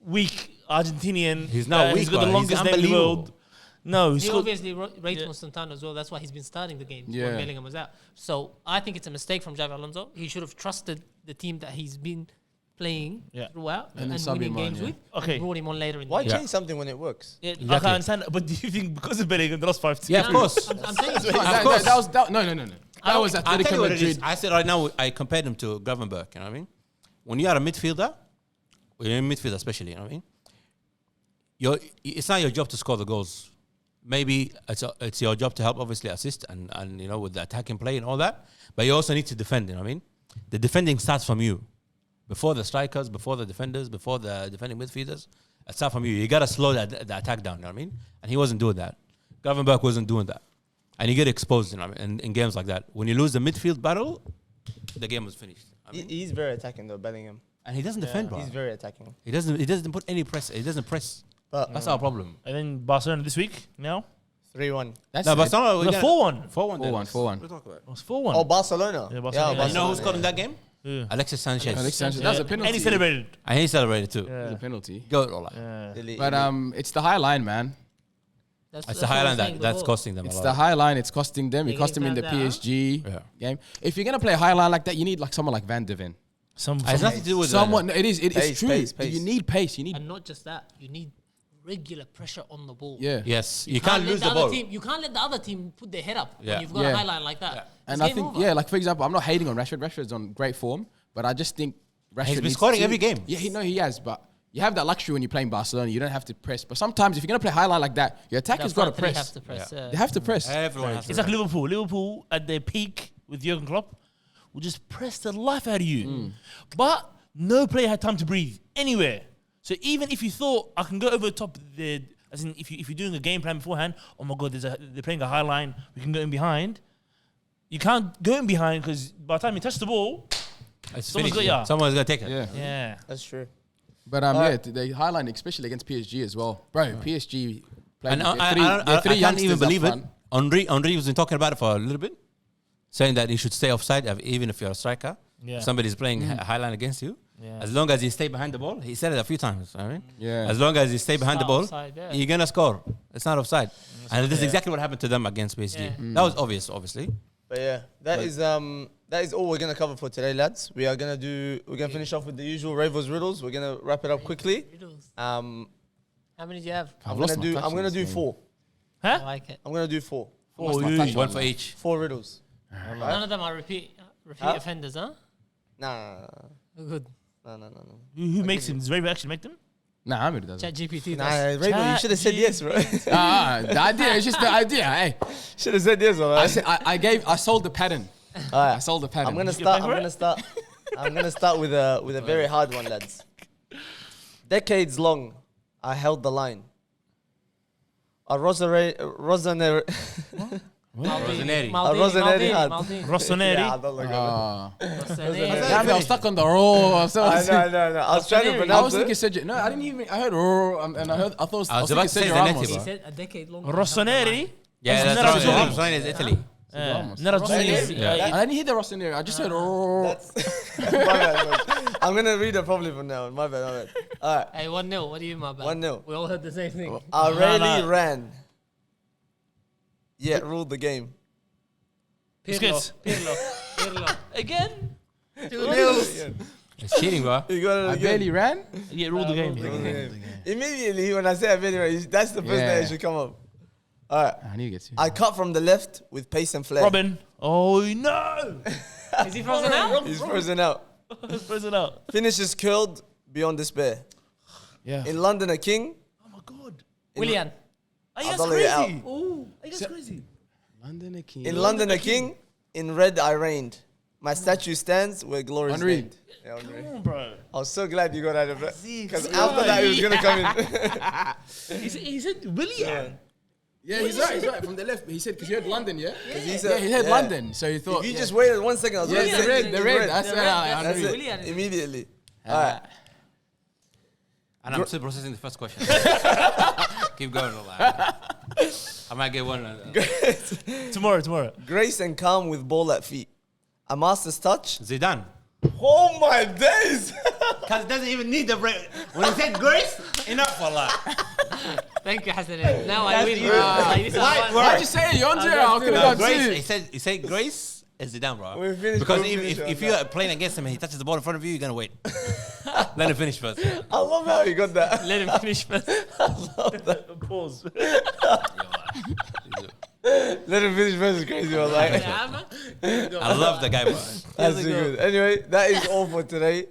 Speaker 3: weak Argentinian.
Speaker 4: He's not weak,
Speaker 3: He's got
Speaker 4: bro.
Speaker 3: the longest
Speaker 4: He's
Speaker 3: name in the
Speaker 4: unbelievable.
Speaker 3: world. No, he's
Speaker 2: He
Speaker 3: got,
Speaker 2: obviously rates
Speaker 3: Yeah.
Speaker 2: Mostantano as well. That's why he's been starting the games
Speaker 5: Yeah.
Speaker 2: when Bellingham was out. So I think it's a mistake from Xavi Alonso. He should have trusted the team that he's been playing
Speaker 3: Yeah.
Speaker 2: throughout
Speaker 5: And
Speaker 2: and,
Speaker 5: sub
Speaker 2: winning
Speaker 5: him on,
Speaker 2: games
Speaker 5: yeah.
Speaker 2: with.
Speaker 3: Okay.
Speaker 2: And brought him on later in
Speaker 1: Why
Speaker 2: the game.
Speaker 1: change something when it works?
Speaker 3: yeah, I
Speaker 4: Exactly.
Speaker 3: can understand. But do you think because of Bellingham, the last 5
Speaker 4: Yeah, of course.
Speaker 2: I'm saying it's
Speaker 5: No,
Speaker 2: fine.
Speaker 5: that was no. That was
Speaker 4: I'll
Speaker 5: Atletico
Speaker 4: tell you what it is.
Speaker 5: Madrid.
Speaker 4: I said right now, I compared him to Gravenberch, you know what I mean? When you are a midfielder, when you're a midfielder especially, you know what I mean? It's not your job to score the goals. Maybe it's your job to help, obviously, assist and you know, with the attacking play and all that. But you also need to defend, you know what I mean? The defending starts from you. Before the strikers, before the defenders, before the defending midfielders, it starts from you. You got to slow the attack down, you know what I mean? And he wasn't doing that. Gravenberch wasn't doing that. And you get exposed, you know what I mean, in games like that. When you lose the midfield battle, the game was finished.
Speaker 1: He's very attacking though, Bellingham.
Speaker 4: And he doesn't defend, bro.
Speaker 1: He's very attacking.
Speaker 4: He doesn't put any press. He doesn't press.
Speaker 1: But
Speaker 4: That's our problem.
Speaker 3: And then Barcelona this week now.
Speaker 1: 3-1.
Speaker 5: That's
Speaker 4: No,
Speaker 5: it.
Speaker 4: Barcelona.
Speaker 3: Was it 4-1?
Speaker 4: 4-1.
Speaker 5: 4-1, 4-1.
Speaker 4: We'll talk about it.
Speaker 3: It was 4-1.
Speaker 1: Oh, Barcelona.
Speaker 3: Yeah, Barcelona.
Speaker 4: You know who scored in that game?
Speaker 3: Yeah.
Speaker 4: Alexis Sanchez.
Speaker 5: Alex Sanchez. That was a penalty.
Speaker 3: And he celebrated.
Speaker 4: And he celebrated too.
Speaker 5: It was
Speaker 3: Yeah.
Speaker 5: a penalty.
Speaker 4: Go, Ola.
Speaker 3: Yeah.
Speaker 5: But it's the high line, man.
Speaker 4: It's the high line that's costing them
Speaker 5: It's
Speaker 4: a
Speaker 5: the
Speaker 4: lot.
Speaker 5: high line. It's costing them. It
Speaker 2: They're
Speaker 5: cost them in the
Speaker 2: getting
Speaker 5: PSG
Speaker 4: Yeah.
Speaker 5: game. If you're gonna play a high line like that, you need like someone like Van de Ven.
Speaker 3: Some
Speaker 4: It has nothing to do with
Speaker 5: Someone. No, it is. It's
Speaker 1: Pace,
Speaker 5: true.
Speaker 1: pace.
Speaker 5: You need pace. You need.
Speaker 2: And not just that, you need regular pressure on the ball.
Speaker 5: Yeah.
Speaker 4: Yes, you can't
Speaker 2: let
Speaker 4: lose the
Speaker 2: other
Speaker 4: ball.
Speaker 2: Team, you can't let the other team put their head up
Speaker 4: Yeah.
Speaker 2: when you've got
Speaker 5: Yeah.
Speaker 2: a high line like that.
Speaker 5: And
Speaker 2: It's
Speaker 5: I
Speaker 2: game
Speaker 5: think,
Speaker 2: over.
Speaker 5: yeah, like for example, I'm not hating on Rashford. Rashford's on great form, but I just think Rashford
Speaker 4: He's been
Speaker 5: needs
Speaker 4: scoring
Speaker 5: to-
Speaker 4: every game.
Speaker 5: Yeah, he has, but you have that luxury when you're playing Barcelona. You don't have to press. But sometimes if you're gonna play high line like that, your attacker's got to
Speaker 2: Front three
Speaker 5: press.
Speaker 2: have to press.
Speaker 5: They have to press.
Speaker 4: Everyone has to.
Speaker 3: It's like Liverpool. Liverpool at their peak with Jurgen Klopp will just press the life out of you. But no player had time to breathe anywhere. So even if you thought I can go over the top, as in if you're doing a game plan beforehand, oh my god, they're playing a high line, we can go in behind. You can't go in behind because by the time you touch the ball,
Speaker 4: It's
Speaker 3: someone's
Speaker 4: finished.
Speaker 3: got ya.
Speaker 4: Someone's gonna take it.
Speaker 5: Yeah.
Speaker 3: yeah.
Speaker 1: That's true.
Speaker 5: But yeah, they highline especially against PSG as well, bro. PSG playing
Speaker 4: And
Speaker 5: with
Speaker 4: I
Speaker 5: their
Speaker 4: can't even
Speaker 5: youngsters up
Speaker 4: believe it.
Speaker 5: front.
Speaker 4: Henri was been talking about it for a little bit, saying that you should stay offside even if you're a striker.
Speaker 3: Yeah.
Speaker 4: If somebody's playing high line against you.
Speaker 3: Yeah.
Speaker 4: As long as you stay behind the ball, he said it a few times. I mean,
Speaker 5: Yeah.
Speaker 4: as long as you stay behind the ball,
Speaker 2: offside, yeah.
Speaker 4: you're gonna score. It's not offside, and this is exactly what happened to them against PSG.
Speaker 2: Yeah.
Speaker 4: That was obvious, obviously.
Speaker 1: But yeah, that is all we're gonna cover for today, lads. We're gonna finish off with the usual Ravers riddles. We're gonna wrap it up quickly.
Speaker 2: Riddles.
Speaker 1: Um,
Speaker 2: How many do you have?
Speaker 5: I've
Speaker 1: I'm
Speaker 5: lost
Speaker 1: gonna
Speaker 5: my
Speaker 1: do
Speaker 5: touch
Speaker 1: I'm
Speaker 5: in
Speaker 1: gonna
Speaker 5: this
Speaker 1: do
Speaker 5: game.
Speaker 1: 4.
Speaker 2: I
Speaker 3: Huh?
Speaker 2: like it.
Speaker 1: I'm gonna do 4.
Speaker 5: Lost my touch
Speaker 4: One
Speaker 5: on
Speaker 4: for
Speaker 5: that.
Speaker 4: each.
Speaker 1: 4 riddles.
Speaker 2: None of them are repeat
Speaker 1: Huh?
Speaker 2: offenders, huh?
Speaker 1: Nah,
Speaker 2: Good.
Speaker 1: no.
Speaker 3: Who makes them? Does Raver actually make them?
Speaker 5: Nah, I'm does
Speaker 2: Chat GPT.
Speaker 1: Nah,
Speaker 2: does.
Speaker 1: Raven, you
Speaker 3: Chat
Speaker 1: should have said yes, bro.
Speaker 5: the idea. It's just the idea. Hey,
Speaker 1: Should have said yes, alright.
Speaker 5: I sold the pattern. I
Speaker 1: Alright.
Speaker 5: sold the pattern.
Speaker 1: I'm gonna
Speaker 3: Did you get
Speaker 1: start.
Speaker 3: paid for
Speaker 1: I'm gonna start with a very hard one, lads. Decades long, I held the line. A Rosaneri.
Speaker 4: Rosaneri.
Speaker 1: Rosaneri had.
Speaker 3: Rossoneri.
Speaker 1: Yeah, I don't look at
Speaker 5: Damn, I was stuck on the roll.
Speaker 1: it. I know. I was trying to
Speaker 2: Rosaneri.
Speaker 5: I
Speaker 1: pronounce
Speaker 5: was thinking
Speaker 1: it.
Speaker 5: Sergio. No, I didn't even. I heard roar, and I heard. I thought.
Speaker 4: I was about to say
Speaker 5: Sergio
Speaker 4: Zanetti,
Speaker 5: Ramos.
Speaker 4: bro.
Speaker 2: He said a decade long.
Speaker 3: Rossoneri.
Speaker 4: Yeah,
Speaker 3: It's
Speaker 4: that's
Speaker 3: Nerazzurri.
Speaker 4: right. Rosaneri is Italy.
Speaker 3: Nerazzurri.
Speaker 4: Yeah.
Speaker 5: I didn't hear the Rossoneri. I just heard roar.
Speaker 1: My bad, bro. I'm gonna read it properly from now on. My bad. Alright.
Speaker 2: Hey, 1-0. What do you mean, my bad?
Speaker 1: 1-0.
Speaker 2: We all heard the same thing.
Speaker 1: I rarely
Speaker 3: no.
Speaker 1: ran, yet ruled the game.
Speaker 3: Biscuits.
Speaker 2: Pirlo.
Speaker 3: Again?
Speaker 2: 2-0.
Speaker 4: It's cheating, bro.
Speaker 1: You got it
Speaker 5: I
Speaker 1: again.
Speaker 5: barely ran.
Speaker 3: Yeah, rule the game.
Speaker 1: Immediately when I say I barely ran, that's the first thing
Speaker 5: Yeah.
Speaker 1: that should come up. Alright.
Speaker 5: I knew you get to.
Speaker 1: I cut from the left with pace and flair.
Speaker 3: Robin. Oh no!
Speaker 2: Is he frozen out?
Speaker 1: He's frozen out.
Speaker 3: Press it out.
Speaker 1: Finishes curled beyond despair.
Speaker 5: Yeah.
Speaker 1: In London, a king.
Speaker 3: Oh my god.
Speaker 2: Willian.
Speaker 3: Are you guys
Speaker 1: I'll dollar it out.
Speaker 3: crazy? Are you guys crazy?
Speaker 5: London a king.
Speaker 1: In London, a king. In red, I reigned. My statue stands where glory is
Speaker 5: Henri.
Speaker 1: named. Yeah, Henri.
Speaker 3: Come on, bro.
Speaker 1: I was so glad you got out of it. Because
Speaker 3: See,
Speaker 1: after that, he was going to come in.
Speaker 3: He said William.
Speaker 5: Yeah, he's right. He's right. From the left, he said because you heard London, yeah.
Speaker 1: he
Speaker 5: Yeah,
Speaker 1: said-
Speaker 5: he heard
Speaker 1: yeah.
Speaker 5: London, so he thought.
Speaker 1: If you
Speaker 5: yeah.
Speaker 1: just waited 1 second, I was
Speaker 5: Yeah,
Speaker 1: going to
Speaker 5: the
Speaker 1: say
Speaker 5: red, the red.
Speaker 1: That's
Speaker 5: That's
Speaker 1: it.
Speaker 5: it.
Speaker 2: Willian.
Speaker 1: Immediately. All right.
Speaker 4: And I'm still processing the first question. Keep going, Ola. I might get one.
Speaker 3: Tomorrow.
Speaker 1: Grace and calm with ball at feet. A master's touch.
Speaker 4: Zidane.
Speaker 1: Oh my days!
Speaker 4: Because it doesn't even need the break. When he said grace, enough for that.
Speaker 2: Thank you, Hassan. Now I win.
Speaker 1: good.
Speaker 2: Like, this is
Speaker 4: Why-
Speaker 2: one-
Speaker 4: why-
Speaker 5: Why'd you say it? You're on zero. I could
Speaker 4: No,
Speaker 5: have
Speaker 4: grace.
Speaker 5: got two.
Speaker 4: He said grace is Zidane, bro.
Speaker 1: We'll finish-
Speaker 4: Because
Speaker 1: we'll finish
Speaker 4: if
Speaker 1: on
Speaker 4: you're
Speaker 1: that.
Speaker 4: playing against him and he touches the ball in front of you, you're gonna wait. Let him finish first.
Speaker 1: I love how you got that.
Speaker 2: Let him finish first.
Speaker 3: Pause.
Speaker 1: Let him finish first is crazy. I was like,
Speaker 4: I love the guy, bro.
Speaker 1: that's too good. Anyway, that is all for today.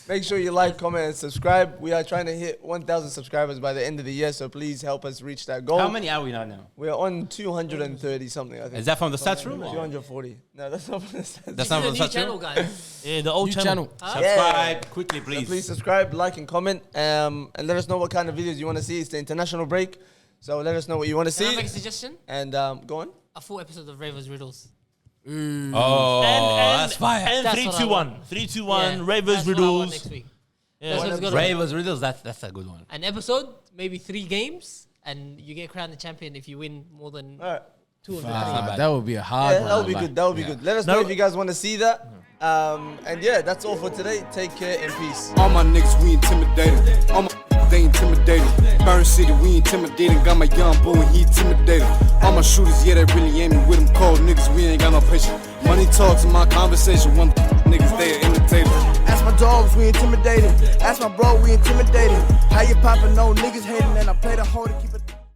Speaker 1: Make sure you like, comment, and subscribe. We are trying to hit 1,000 subscribers by the end of the year, so please help us reach that goal.
Speaker 4: How many are we now?
Speaker 1: We are on 230 something, I think.
Speaker 4: Is that from the stats room? or-
Speaker 1: 240. No, that's not from the stats.
Speaker 4: That's
Speaker 2: This
Speaker 4: not
Speaker 2: is a
Speaker 4: from the
Speaker 2: new
Speaker 4: stats
Speaker 2: channel,
Speaker 4: room?
Speaker 2: guys.
Speaker 3: Yeah, the old
Speaker 5: New
Speaker 3: channel.
Speaker 5: channel.
Speaker 4: Subscribe quickly,
Speaker 1: So
Speaker 4: please.
Speaker 1: please subscribe, like, and comment, and let us know what kind of videos you want to see. It's the international break, so let us know what you want to
Speaker 2: Can I
Speaker 1: see.
Speaker 2: make a suggestion?
Speaker 1: And go on.
Speaker 2: A full episode of Ravers Riddles.
Speaker 4: Oh, that's fire.
Speaker 3: And
Speaker 2: That's what I
Speaker 3: 3-2-1.
Speaker 2: want.
Speaker 3: 3-2-1. Ravers,
Speaker 2: That's what I want next
Speaker 3: Riddles.
Speaker 2: week.
Speaker 3: Yeah.
Speaker 2: That's what's gonna be.
Speaker 4: Ravens, Riddles, that's a good one.
Speaker 2: An episode, maybe 3 games, and you get crowned the champion if you win more than
Speaker 1: All right.
Speaker 2: 2 of the
Speaker 4: not
Speaker 2: 3.
Speaker 4: bad.
Speaker 5: That would be a hard
Speaker 1: Yeah,
Speaker 5: one.
Speaker 1: that would be
Speaker 5: like.
Speaker 1: good. That would be good. Let us know if you guys want to see that. And yeah, that's all for today. Take care and peace.
Speaker 6: All my niggas, we intimidated. All my they intimidated. Burn City, we intimidating. Got my young boy, he intimidated. All my shooters, yeah, they really aiming with them cold niggas. We ain't got no patience. Money talks in my conversation. One niggas, they are imitated.
Speaker 7: Ask my dogs, we intimidated. Ask my bro, we intimidated. How you poppin', no niggas hating, and I play the whole to keep